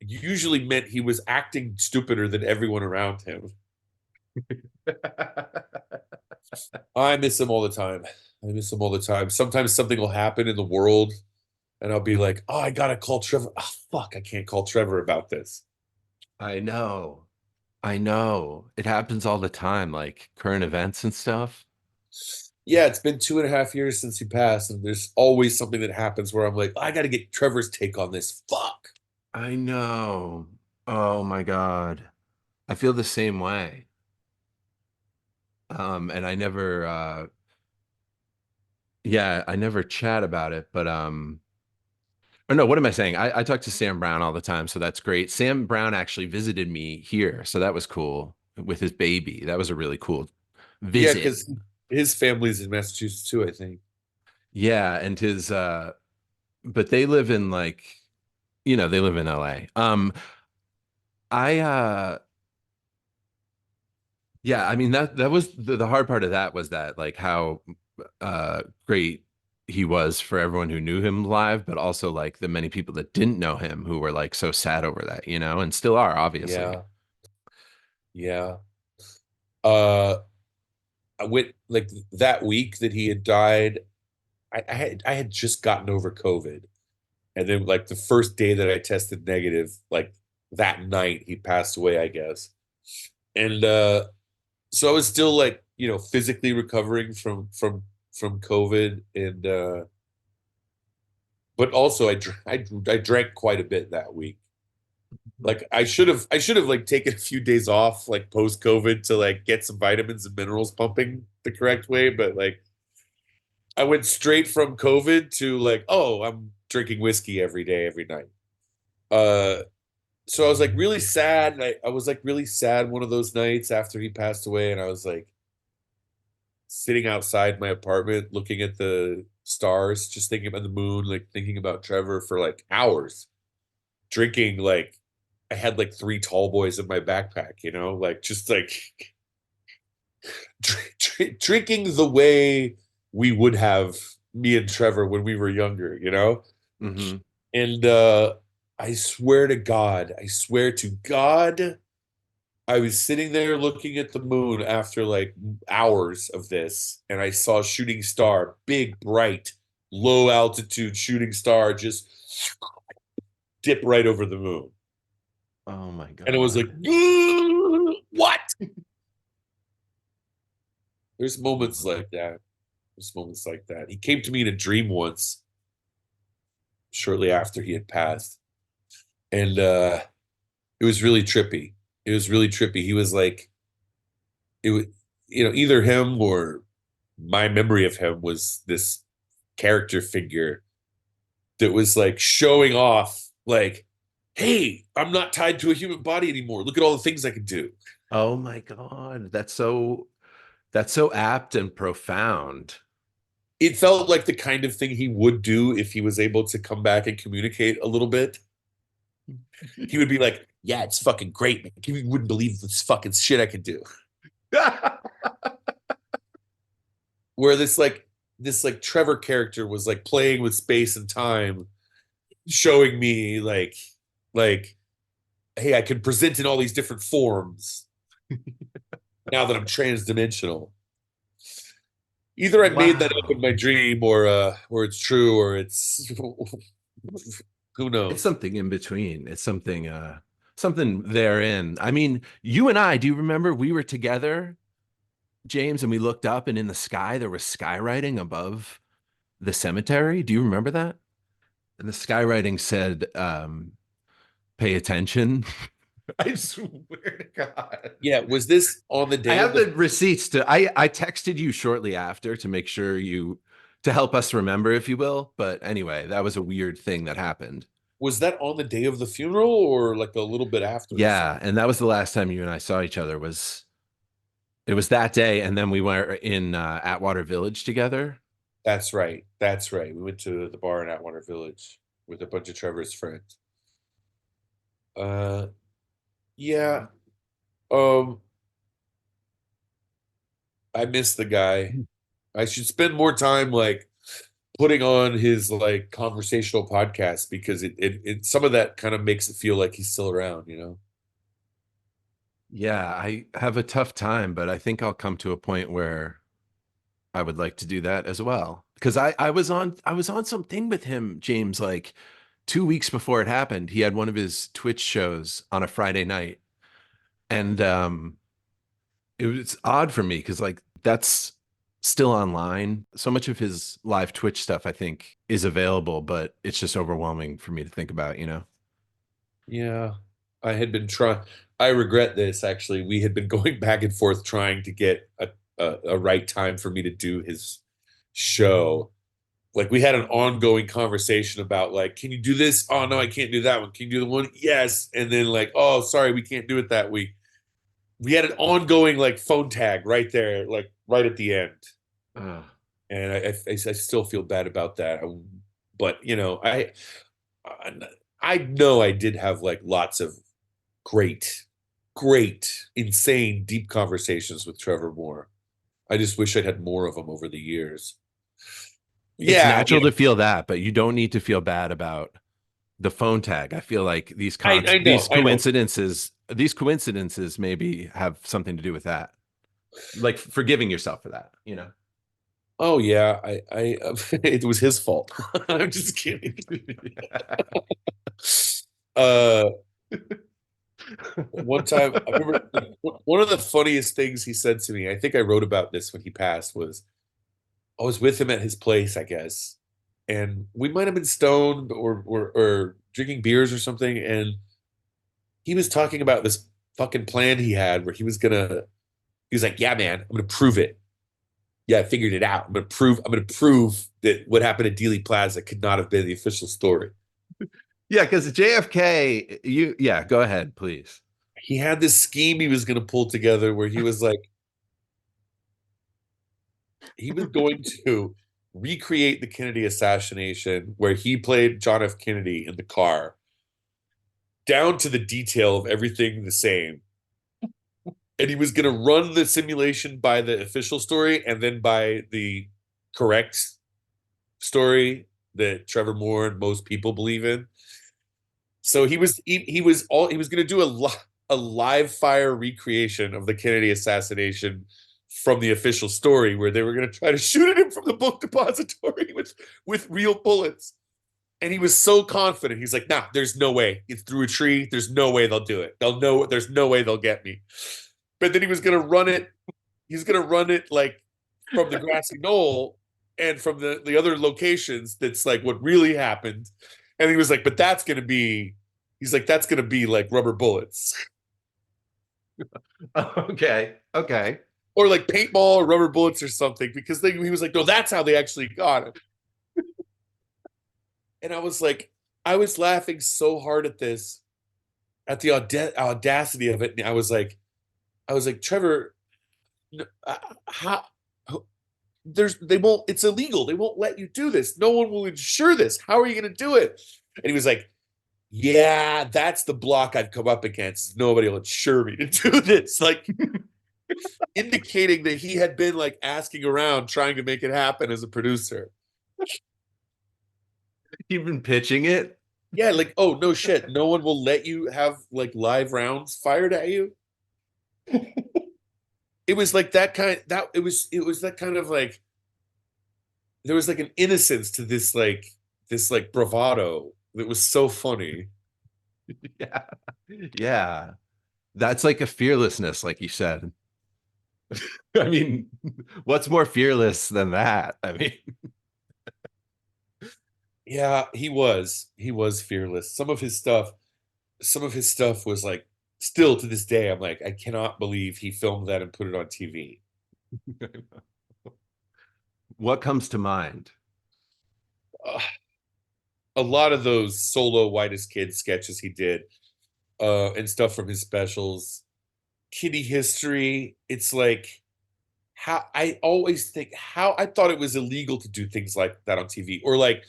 usually meant he was acting stupider than everyone around him. I miss him all the time. I miss him all the time. Sometimes something will happen in the world, and I'll be like, "Oh, I gotta call Trevor. Oh, fuck, I can't call Trevor about this."
I know. I know. It happens all the time, like current events and stuff.
Yeah, it's been 2.5 years since he passed, and there's always something that happens where I'm like, I gotta get Trevor's take on this. Fuck.
I know. Oh my God. I feel the same way. And I never yeah, I never chat about it, but or no, what am I saying? I talk to Sam Brown all the time, so that's great. Sam Brown actually visited me here, so that was cool with his baby. That was a really cool
Yeah,
visit.
because his family's in Massachusetts too, I think.
Yeah, and his but they live in like, they live in LA. I Yeah, I mean that was the hard part of that was that like how great he was for everyone who knew him live, but also like the many people that didn't know him who were like so sad over that, and still are obviously.
Yeah, yeah. Uh, I went like that week that he had died. I had just gotten over COVID, and then like the first day that I tested negative, like that night he passed away, I guess. And so I was still like physically recovering from COVID, and but also I drank quite a bit that week. Like I should have like taken a few days off like post COVID to like get some vitamins and minerals pumping the correct way, but like I went straight from COVID to like, oh, I'm drinking whiskey every day, every night. Uh, so I was like really sad. And I was like really sad one of those nights after he passed away, and I was like sitting outside my apartment looking at the stars, just thinking about the moon, like thinking about Trevor for like hours, drinking like I had like 3 tall boys in my backpack, like just like drinking the way we would have, me and Trevor, when we were younger.
Mm-hmm.
And I swear to God, I was sitting there looking at the moon after like hours of this, and I saw a shooting star, big, bright, low altitude shooting star, just dip right over the moon.
Oh my
And it was like,
God.
what? There's moments like that. There's moments like that. He came to me in a dream once, shortly after he had passed. And it was really trippy. It was really trippy. He was like, it was, either him or my memory of him was this character figure that was like showing off, like, hey, I'm not tied to a human body anymore. Look at all the things I can do.
Oh my God. That's so apt and profound.
It felt like the kind of thing he would do if he was able to come back and communicate a little bit. He would be like, yeah, it's fucking great, man. You wouldn't believe this fucking shit I could do. Where this Trevor character was like playing with space and time, showing me like, hey, I can present in all these different forms now that I'm transdimensional. Either I made that up
Wow.
in my dream, or it's true, or it's who
It's
knows.
something in between. It's something therein. I mean, you and I, do you remember we were together, James, and we looked up and in the sky there was skywriting above the cemetery? Do you remember that? And the skywriting said, pay attention. I swear to God.
Yeah, was this on the
I
day of
have
the?
the receipts I texted you shortly after to make sure to help us remember, if you will. But anyway, that was a weird thing that happened.
Was that on the day of the funeral or like a little bit after the funeral?
Yeah, and that was the last time you and I saw each other, it was that day, and then we were in Atwater Village together.
That's right. That's right. We went to the bar in Atwater Village with a bunch of Trevor's friends. Uh, yeah. Um, I miss the guy. I should spend more time like putting on his like conversational podcast, because it some of that kind of makes it feel like he's still around.
Yeah, I have a tough time, but I think I'll come to a point where I would like to do that as well. Because I was on something with him, James, like 2 weeks before it happened. He had one of his Twitch shows on a Friday night. And it was odd for me because like that's still online. So much of his live Twitch stuff, I think, is available, but it's just overwhelming for me to think about.
Yeah. I had been trying. I regret this, actually. We had been going back and forth trying to get a right time for me to do his show. Like, we had an ongoing conversation about like, can you do this? Oh no, I can't do that one. Can you do the one? Yes. And then like, oh, sorry, we can't do it that week. We had an ongoing like phone tag right there, like right at the end.
Ugh.
And I still feel bad about that. But I know I did have like lots of great, great, insane, deep conversations with Trevor Moore. I just wish I'd had more of them over the years.
It's
Yeah,
natural to feel that, but you don't need to feel bad about the phone tag. I feel like
I know,
these
I know.
coincidences maybe have something to do with that. Like forgiving yourself for that.
Oh yeah, it was his fault. I'm just kidding. Uh, One time, I remember one of the funniest things he said to me. I think I wrote about this when he passed. Was I was with him at his place, I guess, and we might have been stoned or drinking beers or something, and he was talking about this fucking plan he had where he was like, yeah, man, I'm gonna prove it. Yeah, I figured it out. I'm gonna prove that what happened at Dealey Plaza could not have been the official story.
Yeah, because JFK, yeah, go ahead, please.
He had this scheme he was gonna pull together where he was going to recreate the Kennedy assassination, where he played John F. Kennedy in the car, down to the detail of everything the same. And he was going to run the simulation by the official story and then by the correct story that Trevor Moore and most people believe in. So he was going to do a live fire recreation of the Kennedy assassination from the official story, where they were going to try to shoot at him from the book depository with real bullets. And he was so confident. He's like, "Nah, there's no way. It's through a tree. There's no way they'll do it. They'll know. There's no way they'll get me." But then he was going to run it. He's going to run it like from the grassy knoll and from the other locations. That's like what really happened. And he was like, "But that's going to be." He's like, "That's going to be like rubber bullets."
Okay. Okay.
Or like paintball or rubber bullets or something, because he was like, "No, that's how they actually got it." And I was like, I was laughing so hard at this, at the audacity of it. And I was like, Trevor, how? They won't. It's illegal. They won't let you do this. No one will insure this. How are you going to do it? And he was like, "Yeah, that's the block I've come up against. Nobody will insure me to do this." Like, indicating that he had been like asking around, trying to make it happen as a producer.
You've been pitching it?
Yeah, like, oh no shit, no one will let you have like live rounds fired at you. It was like it was that kind of like, there was like an innocence to this like bravado that was so funny.
Yeah. Yeah. That's like a fearlessness, like you said. I mean, what's more fearless than that? I mean,
Yeah, he was fearless. Some of his stuff was like, still to this day I'm like, I cannot believe he filmed that and put it on TV.
what comes to mind?
A lot of those solo whitest kid sketches he did, and stuff from his specials. Kitty history. It's like, how I always think, how I thought it was illegal to do things like that on TV, or like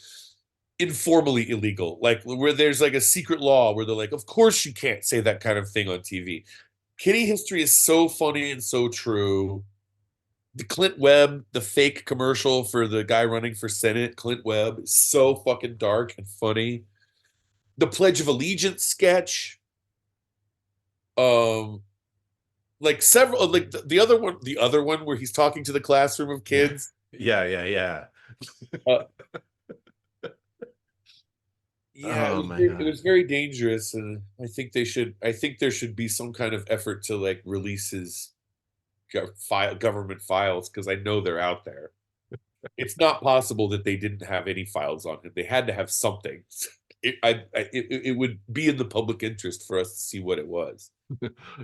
informally illegal, like where there's like a secret law where they're like, of course you can't say that kind of thing on TV. Kitty history is so funny and so true. The Clint Webb, the fake commercial for the guy running for Senate, Clint Webb, is so fucking dark and funny. The Pledge of Allegiance sketch, um, like several, like the other one where he's talking to the classroom of kids.
Yeah, yeah, yeah.
Uh, yeah,
Oh my
it
God.
was very dangerous, and I think there should be some kind of effort to like release his government files, because I know they're out there. It's not possible that they didn't have any files on him. They had to have something. It would be in the public interest for us to see what it was.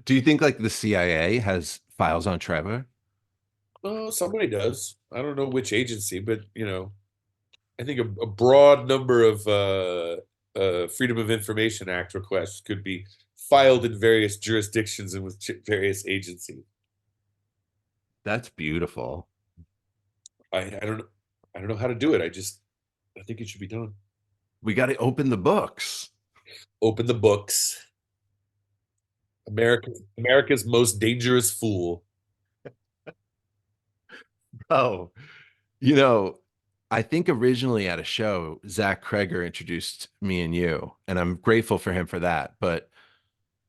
Do you think like the CIA has files on Trevor?
Oh, somebody does. I don't know which agency, but I think a broad number of Freedom of Information Act requests could be filed in various jurisdictions and with various agencies.
That's beautiful.
I don't know. I don't know how to do it. I think it should be done.
We got to open the books.
Open the books. America's most dangerous fool.
Oh, you know, I think originally at a show, Zach Kreger introduced me and you, and I'm grateful for him for that. But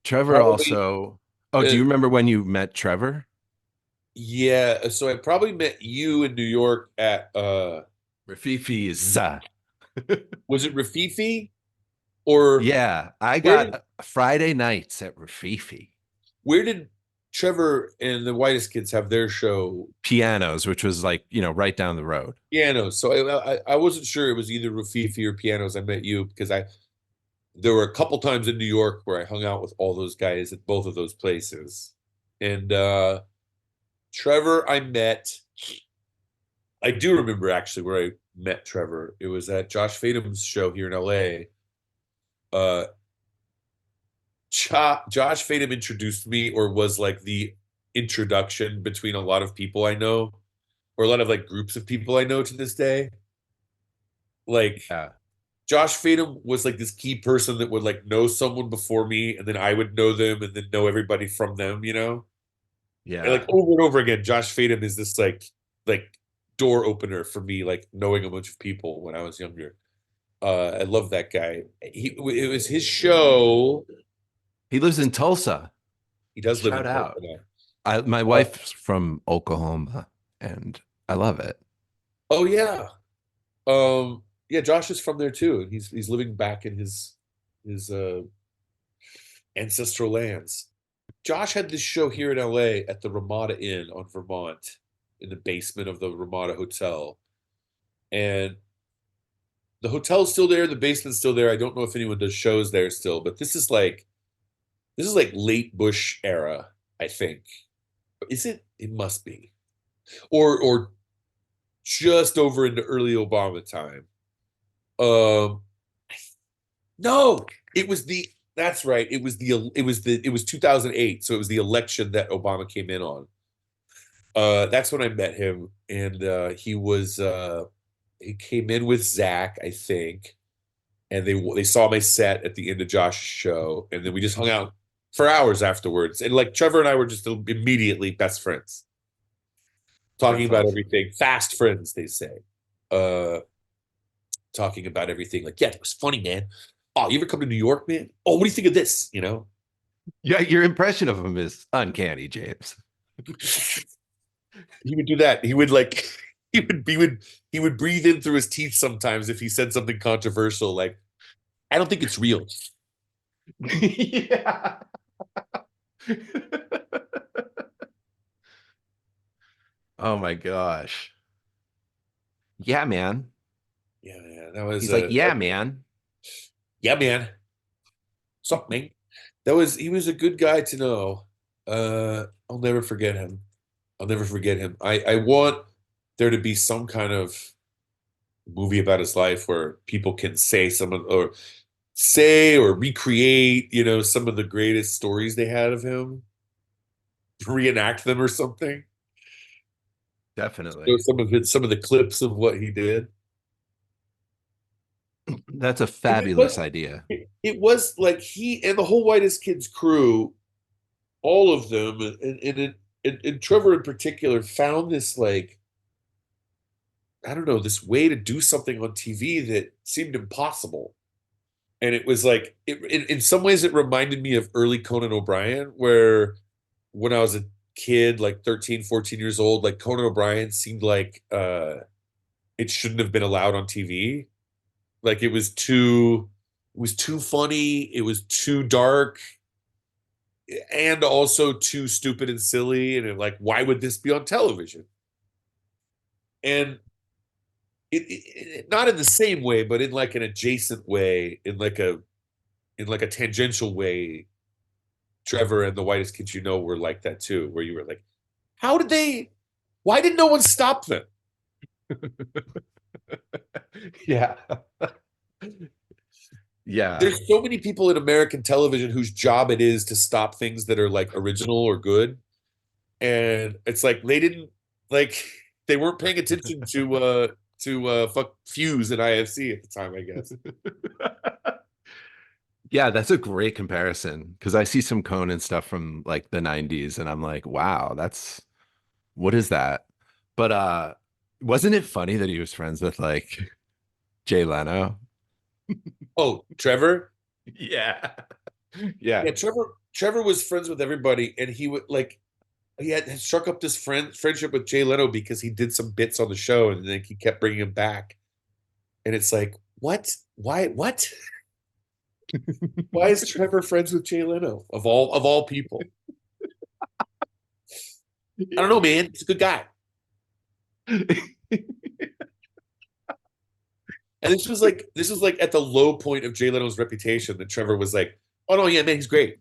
Trevor
Probably,
also, oh, do
uh,
you remember when you met Trevor?
yeah. So I probably met you in New York at
Rafifi's.
was it Rafifi, or
Yeah, I
where did
got Friday nights at Rafifi.
where did Trevor and the Whitest Kids have their show?
Pianos, which was like, right down the road.
Pianos. So I wasn't sure it was either Rafifi or Pianos. I met you because there were a couple times in New York where I hung out with all those guys at both of those places. And Trevor, I do remember actually where I met Trevor. It was at Josh Fadum's show here in LA. Uh, Josh Fadum introduced me, or was like the introduction between a lot of people I know, or a lot of like groups of people I know to this day. Like,
Yeah.
Josh Fadem was like this key person that would like know someone before me, and then I would know them, and then know everybody from them. And like
Yeah.
over and over again, Josh Fadem is this like door opener for me, like knowing a bunch of people when I was younger. I love that guy. It was his show.
He lives in Tulsa.
He does live in
Shout
Tulsa
out.
now.
My wife's from Oklahoma and I love it.
Oh yeah. Yeah, Josh is from there too, and he's living back in his ancestral lands. Josh had this show here in LA at the Ramada Inn on Vermont, in the basement of the Ramada Hotel. And the hotel's still there, the basement's still there. I don't know if anyone does shows there still, but this is like late Bush era, I think. Is it? It must be. Or just over into early Obama time. Um no, that's right. It was 2008, so it was the election that Obama came in on. That's when I met him, and he came in with Zach, I think, and they saw my set at the end of Josh's show, and then we just hung out for hours afterwards. And like Trevor and I were just immediately best friends, talking
That's
about
awesome.
everything. Fast friends, they say. Uh, Talking about everything. Like, yeah, it was funny, man. Oh, you ever come to New York, man? Oh, what do you think of this?
Yeah, your impression of him is uncanny, James.
He would do that. He would like he would breathe in through his teeth sometimes if he said something controversial, like, I don't think it's real.
Yeah. Oh my gosh. Yeah, man.
Yeah, man. That was
He's like, yeah, man.
yeah, man. Something. He was a good guy to know. I'll never forget him. I'll never forget him. I want there to be some kind of movie about his life where people can say or recreate, some of the greatest stories they had of him, reenact them or something.
Definitely.
Show some of the clips of what he did.
That's a
It was
fabulous idea.
it was like he and the whole Whitest Kids crew, all of them, and Trevor in particular, found this, like, I don't know, this way to do something on TV that seemed impossible. And it was like, in some ways, it reminded me of early Conan O'Brien, where when I was a kid, like 13, 14 years old, like Conan O'Brien seemed like it shouldn't have been allowed on TV. Like it was too funny, it was too dark, and also too stupid and silly. And like, why would this be on television? And not in the same way, but in like an adjacent way, in like a tangential way. Trevor and the Whitest Kids were like that too, where you were like, why did no one stop them?
Yeah. Yeah.
There's so many people in American television whose job it is to stop things that are like original or good. And it's like they weren't paying attention to fuck Fuse and IFC at the time, I guess.
Yeah, that's a great comparison because I see some Conan stuff from like the 90s and I'm like, wow, what is that? But wasn't it funny that he was friends with like Jay Leno?
Oh, Trevor?
Yeah. Yeah.
Yeah, Trevor was friends with everybody, and he had struck up this friendship with Jay Leno because he did some bits on the show, and then he kept bringing him back. And it's like, what? Why? What? Why is Trevor friends with Jay Leno of all people? I don't know, man. He's a good guy. And this was like at the low point of Jay Leno's reputation that Trevor was like, oh no, yeah, man, he's great.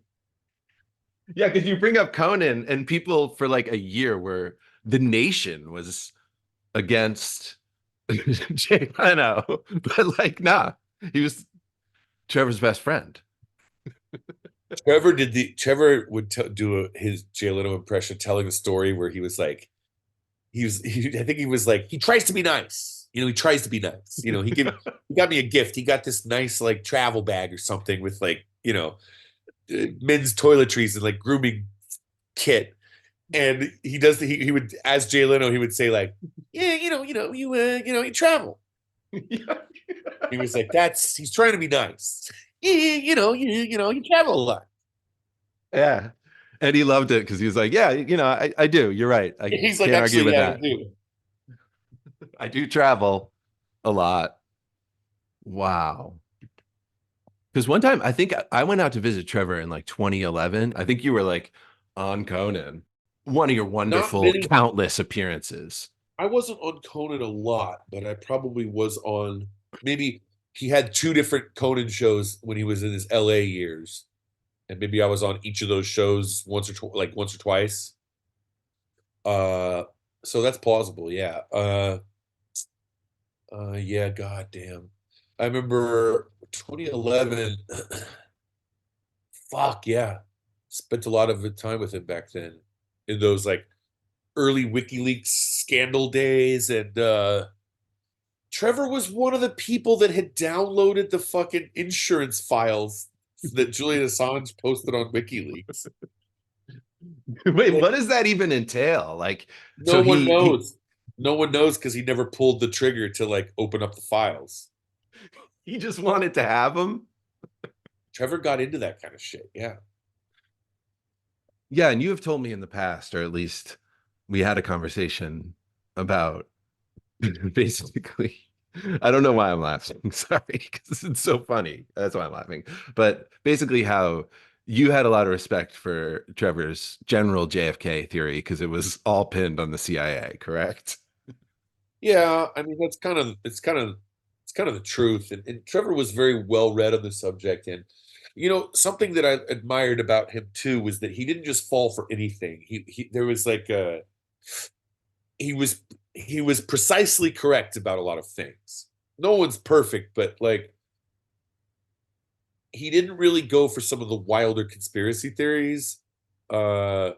Yeah, because you bring up Conan and people for like a year where the nation was against Jay Leno, but like, nah, he was Trevor's best friend.
Trevor would do his Jay Leno impression, telling a story where he was like, I think he was like, he tries to be nice. he tries to be nice. He got me a gift. He got this nice like travel bag or something with like, men's toiletries and like grooming kit. And he would, as Jay Leno, he would say like, yeah, you travel. He was like, he's trying to be nice. Yeah, you travel a lot.
Yeah. And he loved it because he was like, yeah, I do. You're right. I
He's like,
can't argue
actually,
with
yeah, I
that.
do.
I do travel a lot. Wow. Because one time I think I went out to visit Trevor in like 2011. I think you were like on Conan, one of your
Not
wonderful
many.
countless appearances.
I wasn't on Conan a lot, but I probably was on. Maybe he had two different Conan shows when he was in his LA years, and maybe I was on each of those shows once or twice. Uh, so that's plausible. Yeah. Yeah. God damn. I remember 2011. Fuck yeah. Spent a lot of time with him back then in those like early WikiLeaks scandal days. And Trevor was one of the people that had downloaded the fucking insurance files that Julian Assange posted on WikiLeaks.
Wait,
Like,
what does that even entail? Like,
no
so
one
he
knows. No one knows because he never pulled the trigger to like open up the files.
he just wanted to have them.
Trevor got into that kind of shit. Yeah.
Yeah, and you have told me in the past, or at least we had a conversation about basically. I don't know why I'm laughing. Sorry, because it's so funny. That's why I'm laughing. But basically, how you had a lot of respect for Trevor's general JFK theory because it was all pinned on the CIA, correct?
Yeah. I mean, it's kind of the truth. And Trevor was very well read on the subject. And, something that I admired about him too was that he didn't just fall for anything. There was like he was he was precisely correct about a lot of things. No one's perfect, but like he didn't really go for some of the wilder conspiracy theories. Uh,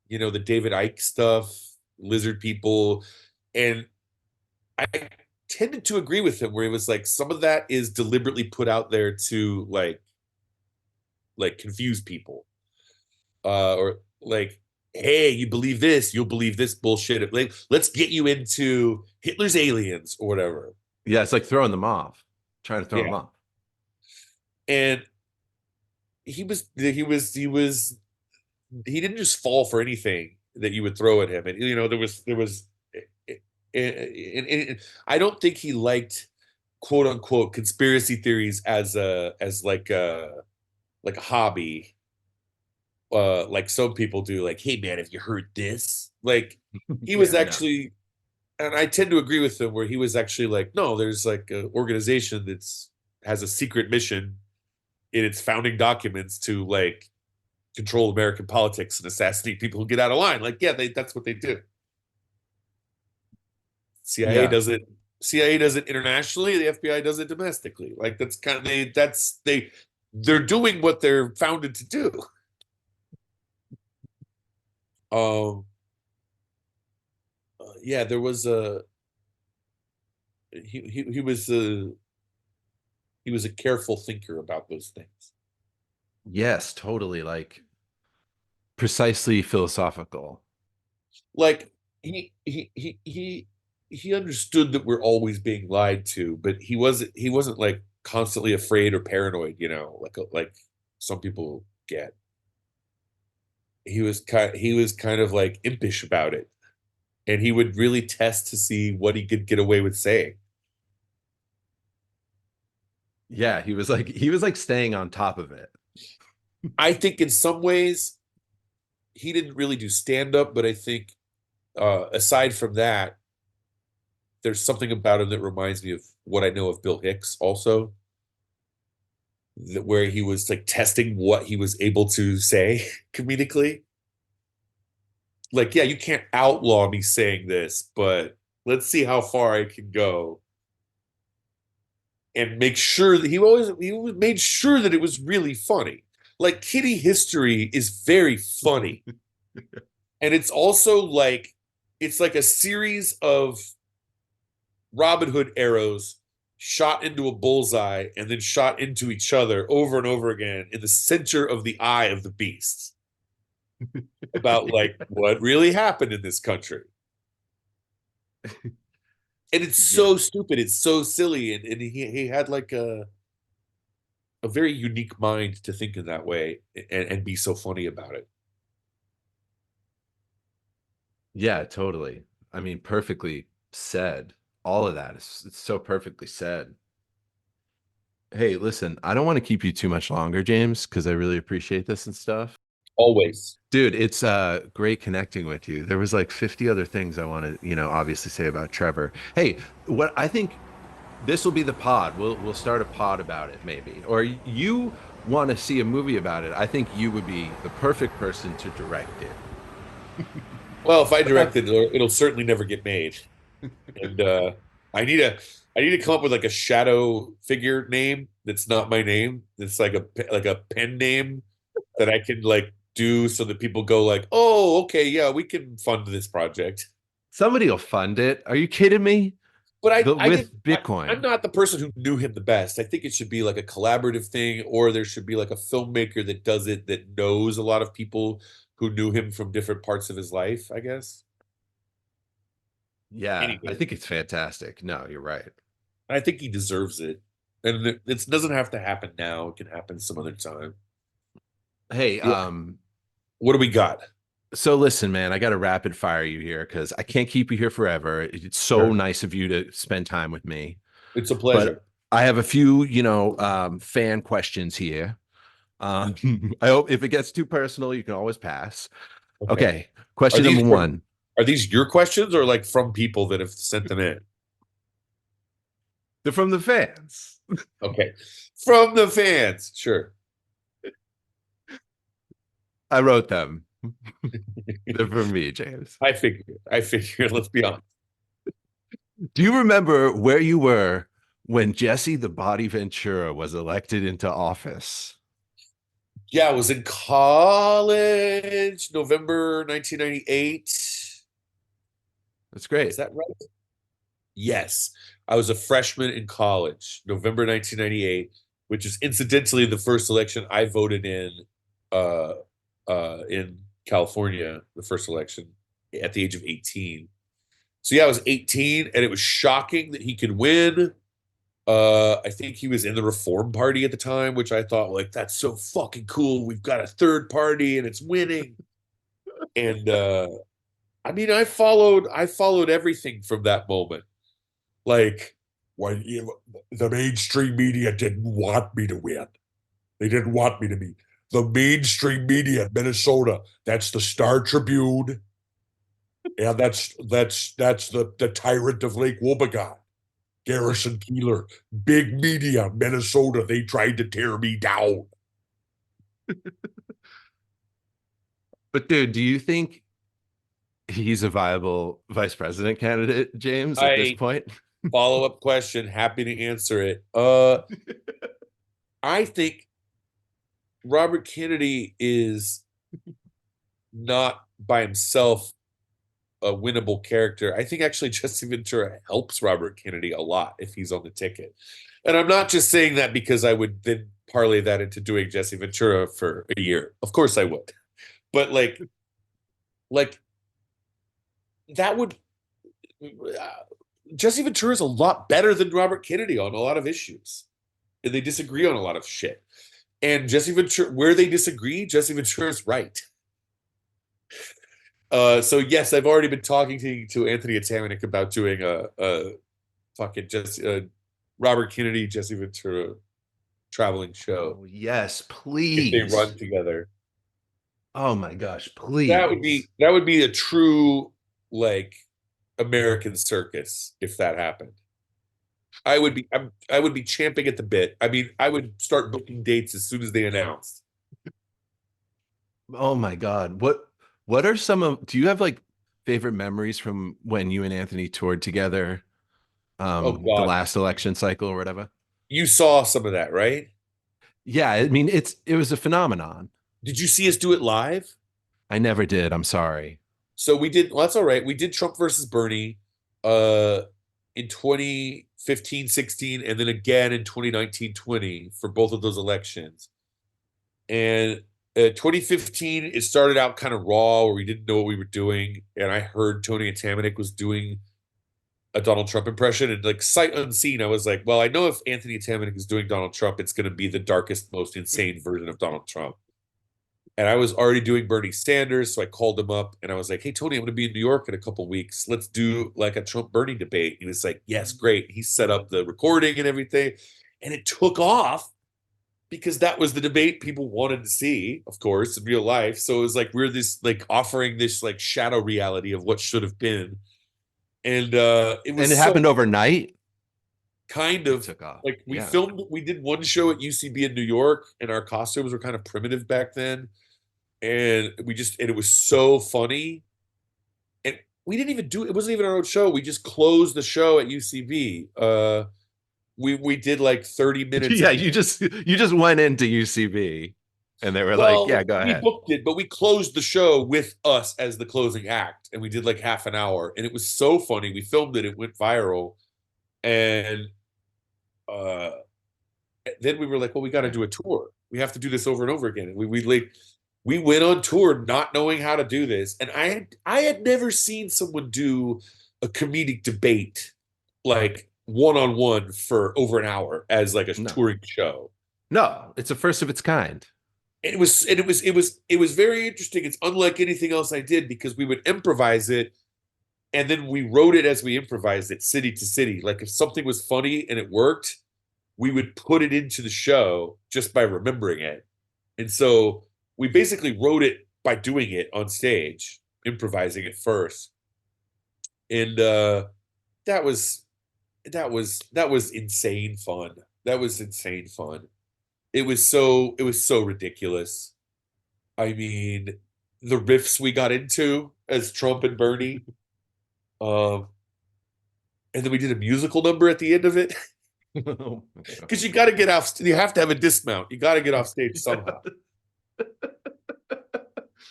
the David Icke stuff, lizard people, and I tended to agree with him where he was like some of that is deliberately put out there to like confuse people. Or like, hey, you believe this, you'll believe this bullshit. Like, let's get you into Hitler's aliens or whatever.
Yeah, it's like throwing them off, trying to throw them
Yeah.
off.
And he didn't just fall for anything that you would throw at him. And there was and I don't think he liked quote unquote conspiracy theories as like a hobby, like some people do, like, hey man, have you heard this? Like he was
Yeah, no.
actually, and I tend to agree with him where he was actually like, no, there's like an organization that's has a secret mission in its founding documents to like control American politics and assassinate people who get out of line. Like, yeah, that's what they do. CIA
Yeah.
does it. CIA does it internationally. The FBI does it domestically. Like that's kind of they're doing what they're founded to do. Um, yeah, there was a he was a careful thinker about those things.
Yes, totally. Like precisely philosophical.
Like he understood that we're always being lied to, but he wasn't like constantly afraid or paranoid, like some people get. He was kind of like impish about it, and he would really test to see what he could get away with saying.
Yeah, he was like staying on top of it.
I think in some ways he didn't really do stand up, but I think aside from that, there's something about him that reminds me of what I know of Bill Hicks also, that where he was like testing what he was able to say comedically. Like, yeah, you can't outlaw me saying this, but let's see how far I can go. And make sure that he always made sure that it was really funny. Like Kitty History is very funny. And it's also like it's like a series of Robin Hood arrows shot into a bullseye and then shot into each other over and over again in the center of the eye of the beast. About like what really happened in this country. And it's
Yeah.
so stupid, it's so silly, and he had like a very unique mind to think in that way and be so funny about it.
Yeah, totally. I mean, perfectly said. All of that is it's so perfectly said. Hey, listen, I don't want to keep you too much longer, James, because I really appreciate this and stuff.
Always.
Dude, it's great connecting with you. There was like 50 other things I want to, obviously say about Trevor. Hey, what I think this will be the pod. We'll start a pod about it maybe. Or you want to see a movie about it. I think you would be the perfect person to direct it.
Well, if I direct it, it'll certainly never get made. And I need a I need to come up with like a shadow figure name that's not my name. That's like a pen name that I can like do so that people go like, "Oh, okay, yeah, we can fund this project."
Somebody will fund it. Are you kidding me?
But I
With
didn't. I'm
Bitcoin.
not the person who knew him the best. I think it should be like a collaborative thing, or there should be like a filmmaker that does it that knows a lot of people who knew him from different parts of his life, I guess.
Yeah, I
Anyway,
think it's fantastic. No, you're right.
I think he deserves it. And it doesn't have to happen now. It can happen some other time.
Hey,
What do we got?
so listen, man, I got to rapid fire you here because I can't keep you here forever. It's so
Sure.
nice of you to spend time with me.
It's a
But
pleasure.
I have a few, fan questions here. I hope if it gets too personal, you can always pass.
Okay.
Okay,
Are
question
these
number
from
one.
are these your questions or like from people that have sent them in?
They're from the fans.
Okay. From the fans. Sure.
I wrote them. They're from me, James.
I figure. I figure. Let's be honest.
Do you remember where you were when Jesse the Body Ventura was elected into office?
Yeah, I was in college, November 1998.
That's
Is
great.
that right? Yes. I was a freshman in college, November 1998, which is incidentally the first election I voted uh in California, the first election at the age of 18. So yeah, I was 18 and it was shocking that he could win. I think he was in the Reform Party at the time, which I thought like that's so fucking cool. We've got a third party and it's winning. And I mean, I followed everything from that moment. Like when the mainstream media didn't want me to win. They didn't want me to be. The mainstream media in Minnesota, that's the Star Tribune, and that's the tyrant of Lake Wobegon. Garrison Keeler, big media, Minnesota, they tried to tear me down.
But dude, do you think he's a viable vice president candidate, James, at this
I
point?
follow-up question, happy to answer it. I think Robert Kennedy is not by himself a winnable character. I think actually Jesse Ventura helps Robert Kennedy a lot if he's on the ticket. And I'm not just saying that because I would then parlay that into doing Jesse Ventura for a year. Of course I would. But like that would Jesse Ventura is a lot better than Robert Kennedy on a lot of issues. And they disagree on a lot of shit. And Jesse Ventura, where they disagree, Jesse Ventura is right. So yes, I've already been talking to Anthony Atamanuik about doing a fucking Robert Kennedy, Jesse Ventura traveling show
Oh, yes,
if they
please.
run together.
Oh my gosh,
That would
please.
be that would be a true like American circus if that happened. I would be champing at the bit. I mean, I would start booking dates as soon as they announced.
Oh my God. What are some of do you have like favorite memories from when you and Anthony toured together
Oh
the
God,
last election cycle or whatever?
you saw some of that, right?
Yeah, I mean it was a phenomenon.
Did you see us do it live?
I never did. I'm sorry.
So we did. Well, that's all right. We did Trump versus Bernie, uh, in 2015, 16, and then again in 2019, 20 for both of those elections. And 2015, it started out kind of raw where we didn't know what we were doing. And I heard Tony Atamanuik was doing a Donald Trump impression. And like sight unseen, I was like, well, I know if Anthony Atamanuik is doing Donald Trump, it's going to be the darkest, most insane version of Donald Trump. And I was already doing Bernie Sanders. So I called him up and I was like, hey, Tony, I'm going to be in New York in a couple weeks. Let's do like a Trump Bernie debate. And he's like, yes, great. He set up the recording and everything. And it took off because that was the debate people wanted to see, of course, in real life. So it was like we're this like offering this like shadow reality of what should have been. And it was
And it happened overnight.
kind of
Took off.
like we
Yeah.
filmed, we did one show at UCB in New York, and our costumes were kind of primitive back then. And it was so funny. And we didn't even do it wasn't even our own show. We just closed the show at UCB. We did like 30 minutes.
Yeah, you just went into UCB and they were like, yeah, go
we
ahead.
booked it, but we closed the show with us as the closing act, and we did like half an hour, and it was so funny. We filmed it, it went viral, and then we were like, well, we got to do a tour. We have to do this over and over again. And we went on tour not knowing how to do this, and I had never seen someone do a comedic debate like one-on-one for over an hour as like a touring show.
No, it's a first of its kind.
It was very interesting. It's unlike anything else I did because we would improvise it, and then we wrote it as we improvised it, city to city. Like if something was funny and it worked, we would put it into the show just by remembering it. And so we basically wrote it by doing it on stage, improvising it first. And that was insane fun. That was insane fun. It was so ridiculous. I mean, the riffs we got into as Trump and Bernie. And then we did a musical number at the end of it. Because you got to get off, you have to have a dismount. You got to get off stage somehow.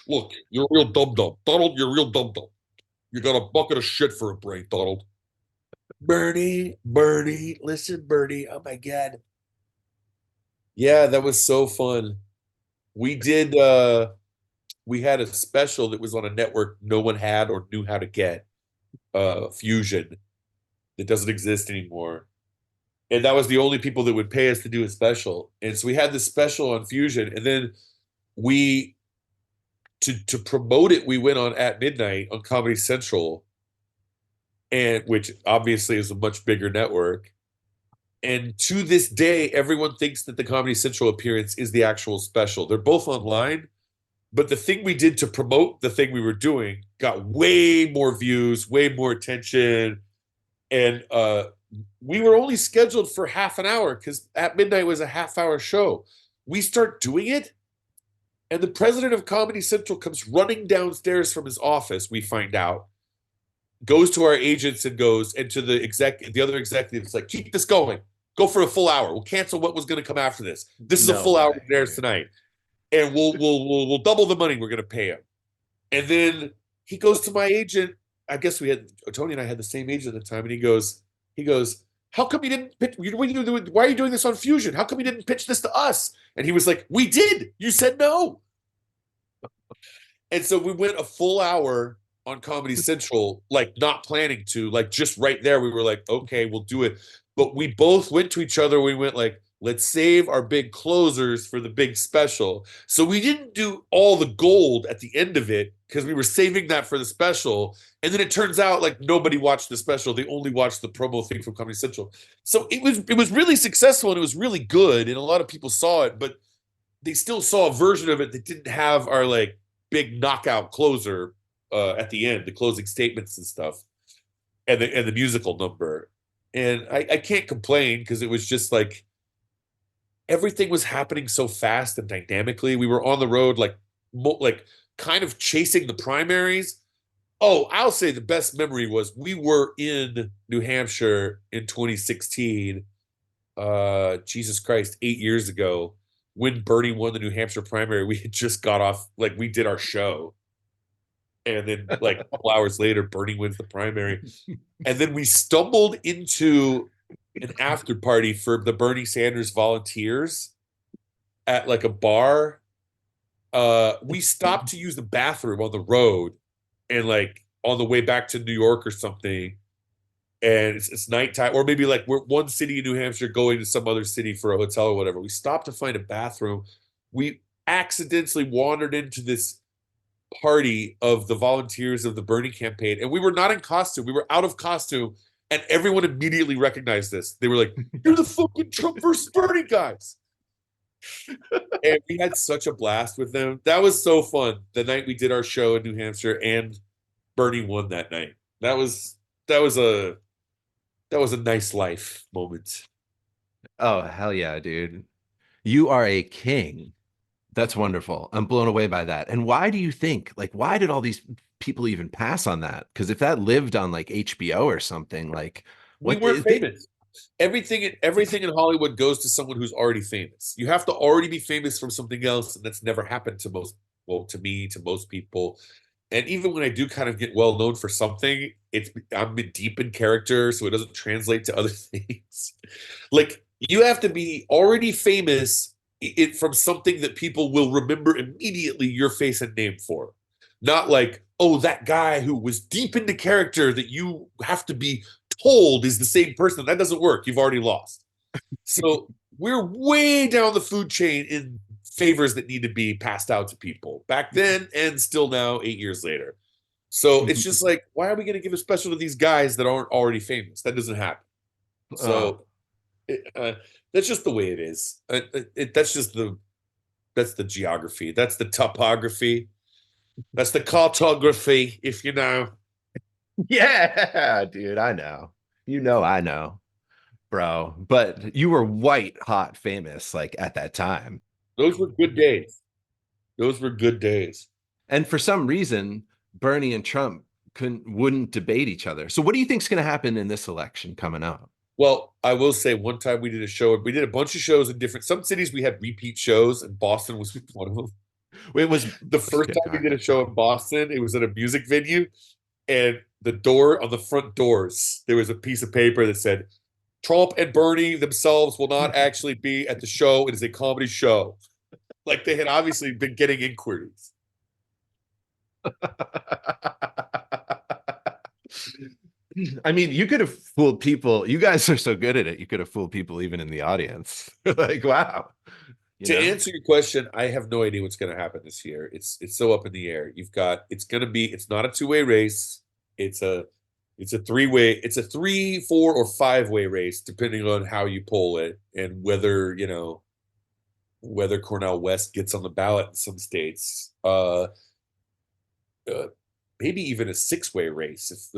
Look, you're a real dum-dum. Donald, you're a real dum-dum. You got a bucket of shit for a brain, Donald. Bernie, listen, Bernie. Oh my God. Yeah, that was so fun. We did, we had a special that was on a network no one had or knew how to get, Fusion, that doesn't exist anymore. And that was the only people that would pay us to do a special. And so we had this special on Fusion, and then to promote it, we went on At Midnight on Comedy Central, and which obviously is a much bigger network. And to this day, everyone thinks that the Comedy Central appearance is the actual special. They're both online, but the thing we did to promote the thing we were doing got way more views, way more attention. And we were only scheduled for half an hour because At Midnight was a half-hour show. We start doing it, and the president of Comedy Central comes running downstairs from his office, we find out, goes to our agents and goes, and to the other executives, like, keep this going. Go for a full hour. We'll cancel what was going to come after this. This is a full hour that airs tonight. And we'll double the money we're going to pay him. And then he goes to my agent. I guess Tony and I had the same agent at the time, and he goes, how come you didn't pitch? Why are you doing this on Fusion? How come you didn't pitch this to us? And he was like, we did. You said no. And so we went a full hour on Comedy Central, like not planning to, like just right there. We were like, okay, we'll do it. But we both went to each other. We went like, let's save our big closers for the big special. So we didn't do all the gold at the end of it because we were saving that for the special. And then it turns out like nobody watched the special. They only watched the promo thing from Comedy Central. So it was really successful, and it was really good. And a lot of people saw it, but they still saw a version of it that didn't have our like big knockout closer at the end, the closing statements and stuff, and the musical number. And I can't complain because it was just like everything was happening so fast and dynamically. We were on the road, like kind of chasing the primaries. Oh, I'll say the best memory was we were in New Hampshire in 2016. Jesus Christ, 8 years ago, when Bernie won the New Hampshire primary. We had just got off, like we did our show. And then like a couple hours later, Bernie wins the primary. And then we stumbled into an after party for the Bernie Sanders volunteers at like a bar. We stopped to use the bathroom on the road and like on the way back to New York or something. And it's nighttime, or maybe like we're one city in New Hampshire going to some other city for a hotel or whatever. We stopped to find a bathroom. We accidentally wandered into this party of the volunteers of the Bernie campaign, and we were not in costume. We were out of costume, and everyone immediately recognized this. They were like, "You're the fucking Trump versus Bernie guys." And we had such a blast with them. That was so fun. The night we did our show in New Hampshire, and Bernie won that night. That was a nice life moment.
Oh, hell yeah, dude. You are a king. That's wonderful. I'm blown away by that. And why do you think, like, why did all these people even pass on that? Because if that lived on like HBO or something, like,
We
what
weren't famous. Everything in Hollywood goes to someone who's already famous. You have to already be famous from something else, and that's never happened to most, well, to me, to most people. And even when I do kind of get well known for something, I'm deep in character, so it doesn't translate to other things. Like you have to be already famous from something that people will remember immediately your face and name for. Not like, oh, that guy who was deep into character that you have to be told is the same person. That doesn't work. You've already lost. So we're way down the food chain in favors that need to be passed out to people back then and still now, 8 years later. So it's just like, why are we going to give a special to these guys that aren't already famous? That doesn't happen. So that's just the way it is. That's the geography. That's the topography. That's the cartography, if you know.
Yeah, dude, I know. I know, bro. But you were white hot famous like at that time.
Those were good days. Those were good days.
And for some reason, Bernie and Trump wouldn't debate each other. So what do you think's going to happen in this election coming up?
Well, I will say one time we did a show. We did a bunch of shows in some cities. We had repeat shows, and Boston was one of them.
It was
The first time we did a show in Boston, it was at a music venue, and on the front doors, there was a piece of paper that said, Trump and Bernie themselves will not actually be at the show. It is a comedy show. Like they had obviously been getting inquiries.
I mean, you could have fooled people. You guys are so good at it. You could have fooled people even in the audience. Like, wow.
To answer your question, I have no idea what's going to happen this year. It's so up in the air. It's not a two-way race. It's a three-way, it's a 3, 4, or 5-way race, depending on how you poll it and whether Cornel West gets on the ballot in some states. Maybe even a 6-way race,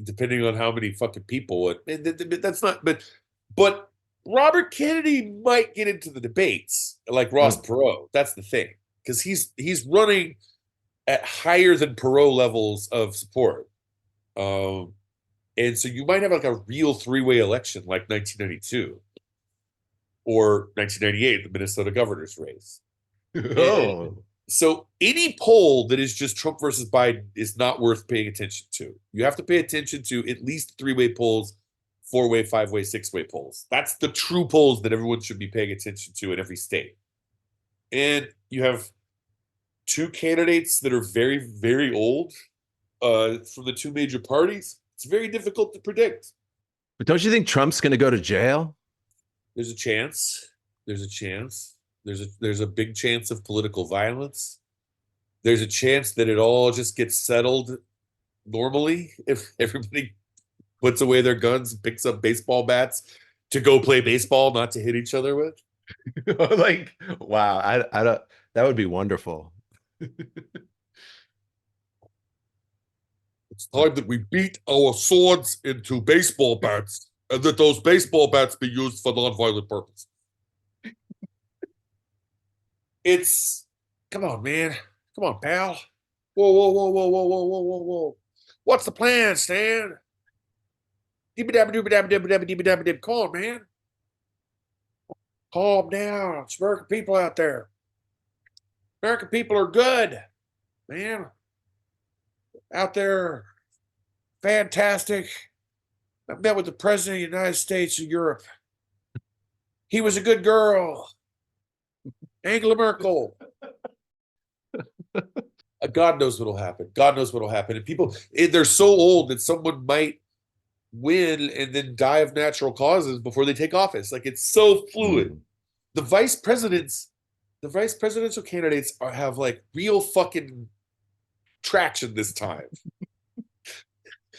depending on how many fucking people. That's not, but Robert Kennedy might get into the debates like Ross Perot. That's the thing, because he's running at higher than Perot levels of support. And so you might have like a real 3-way election like 1992 or 1998, the Minnesota governor's race.
Oh.
So any poll that is just Trump versus Biden is not worth paying attention to. You have to pay attention to at least 3-way polls, 4-way, 5-way, 6-way polls. That's the true polls that everyone should be paying attention to in every state. And you have 2 candidates that are very, very old from the 2 major parties. It's very difficult to predict.
But don't you think Trump's going to go to jail?
There's a chance. There's a chance. There's a big chance of political violence. There's a chance that it all just gets settled normally if everybody puts away their guns and picks up baseball bats to go play baseball, not to hit each other with.
Like, wow, I don't. That would be wonderful.
It's time that we beat our swords into baseball bats, and that those baseball bats be used for nonviolent purpose. Come on, man. Come on, pal. Whoa, whoa, whoa, whoa, whoa, whoa, whoa, whoa, whoa. What's the plan, Stan? Come on, man. Calm down. It's American people out there. American people are good, man. out there. Fantastic. I met with the president of the United States of Europe. He was a good girl. Angela Merkel. God knows what'll happen. God knows what'll happen. And people, they're so old that someone might win and then die of natural causes before they take office. Like, it's so fluid. The vice presidential candidates have like real fucking traction this time.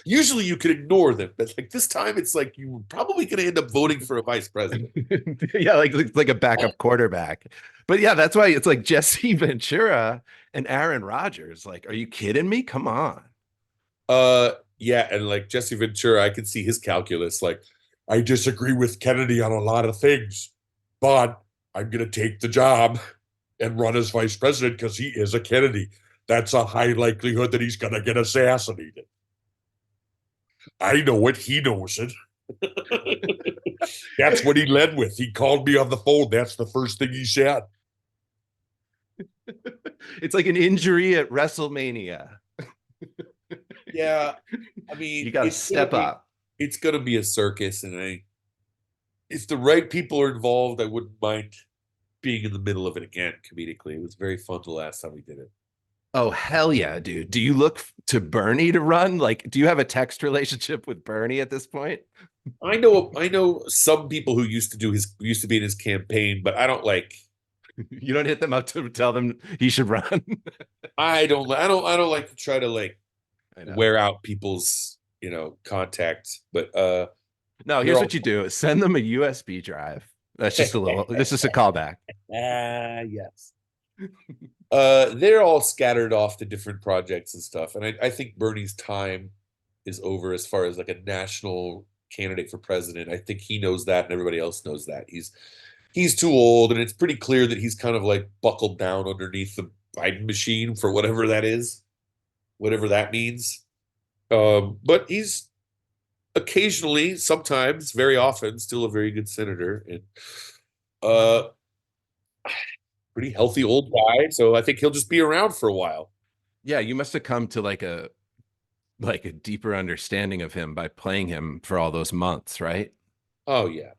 Usually you can ignore them, but like this time it's like you're probably going to end up voting for a vice president.
Yeah, like a backup quarterback. But yeah, that's why it's like Jesse Ventura and Aaron Rodgers. Like, are you kidding me? Come on.
Yeah, and like Jesse Ventura, I can see his calculus. Like, I disagree with Kennedy on a lot of things, but I'm going to take the job and run as vice president because he is a Kennedy. That's a high likelihood that he's going to get assassinated. I know it. He knows it. That's what he led with. He called me on the phone. That's the first thing he said.
It's like an injury at WrestleMania.
Yeah. I mean,
you got to step up.
It's going to be a circus. And if the right people are involved, I wouldn't mind being in the middle of it again comedically. It was very fun the last time we did it.
Oh, hell yeah, dude. Do you look to Bernie to run? Like, do you have a text relationship with Bernie at this point?
I know some people who used to be in his campaign, but I don't like.
You don't hit them up to tell them he should run.
I don't like to try to like wear out people's, contact, but
no, here's what you do. Send them a USB drive. That's just this is a callback.
Yes. They're all scattered off to different projects and stuff. And I think Bernie's time is over as far as like a national candidate for president. I think he knows that and everybody else knows that. He's too old, and it's pretty clear that he's kind of like buckled down underneath the Biden machine for whatever that is, whatever that means. But he's occasionally, sometimes, very often, still a very good senator. And pretty healthy old guy, so I think he'll just be around for a while.
Yeah, you must have come to like a deeper understanding of him by playing him for all those months, right?
Oh yeah,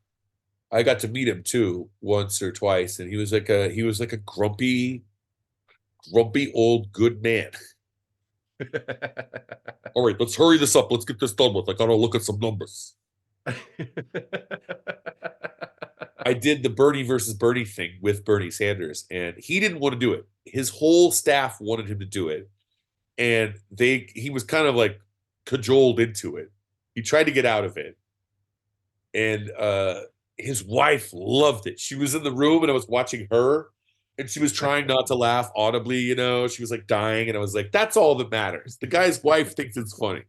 I got to meet him too once or twice, and he was like a grumpy old good man. All right, let's hurry this up. Let's get this done with. I gotta look at some numbers. I did the Bernie versus Bernie thing with Bernie Sanders, and he didn't want to do it. His whole staff wanted him to do it, and he was kind of like cajoled into it. He tried to get out of it, and his wife loved it. She was in the room, and I was watching her, and she was trying not to laugh audibly. She was like dying, and I was like, "That's all that matters." The guy's wife thinks it's funny.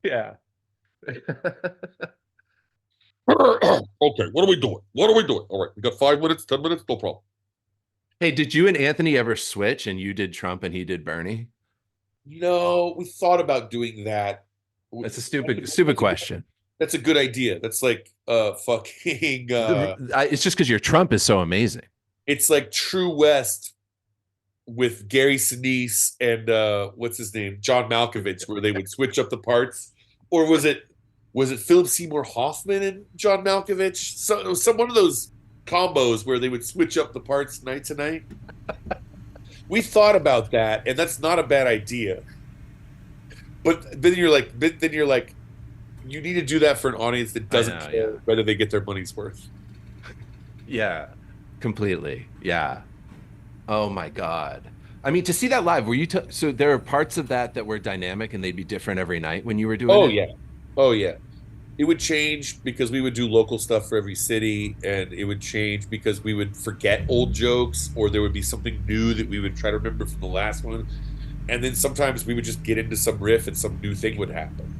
Yeah.
Okay, what are we doing? All right, we got 5 minutes, 10 minutes, no problem.
Hey, did you and Anthony ever switch and you did Trump and he did Bernie?
No, we thought about doing that.
That's a stupid question.
That's a good idea. That's like fucking
it's just because your Trump is so amazing.
It's like True West with Gary Sinise and what's his name? John Malkovich, where they would switch up the parts. Or was it Philip Seymour Hoffman and John Malkovich? So it was one of those combos where they would switch up the parts night to night. We thought about that, and that's not a bad idea. But then you're like, you need to do that for an audience that doesn't care whether they get their money's worth.
Yeah, completely. Yeah. Oh my God. I mean, to see that live, were you? So there are parts of that were dynamic, and they'd be different every night when you were doing it.
Oh yeah. It would change because we would do local stuff for every city, and it would change because we would forget old jokes, or there would be something new that we would try to remember from the last one. And then sometimes we would just get into some riff and some new thing would happen.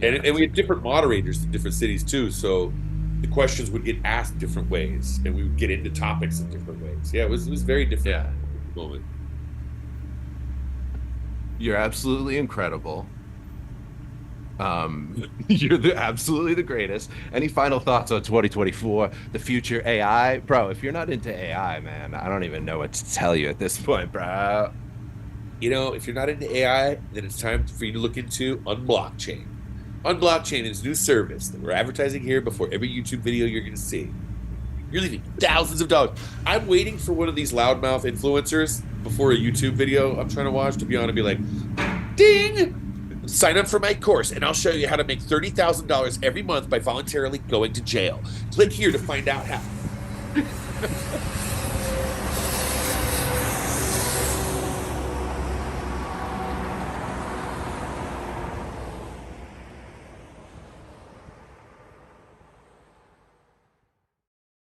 And we had different moderators in different cities too, so the questions would get asked different ways, and we would get into topics in different ways. Yeah, it was very different at the moment.
You're absolutely incredible. You're absolutely the greatest. Any final thoughts on 2024, the future, AI? Bro, if you're not into AI, man, I don't even know what to tell you at this point, bro.
you know, if you're not into AI, then it's time for you to look into Unblockchain. Unblockchain is a new service that we're advertising here before every YouTube video you're going to see. You're leaving thousands of dollars. I'm waiting for one of these loudmouth influencers before a YouTube video I'm trying to watch to be on and be like, ding! Sign up for my course and I'll show you how to make $30,000 every month by voluntarily going to jail. Click here to find out how.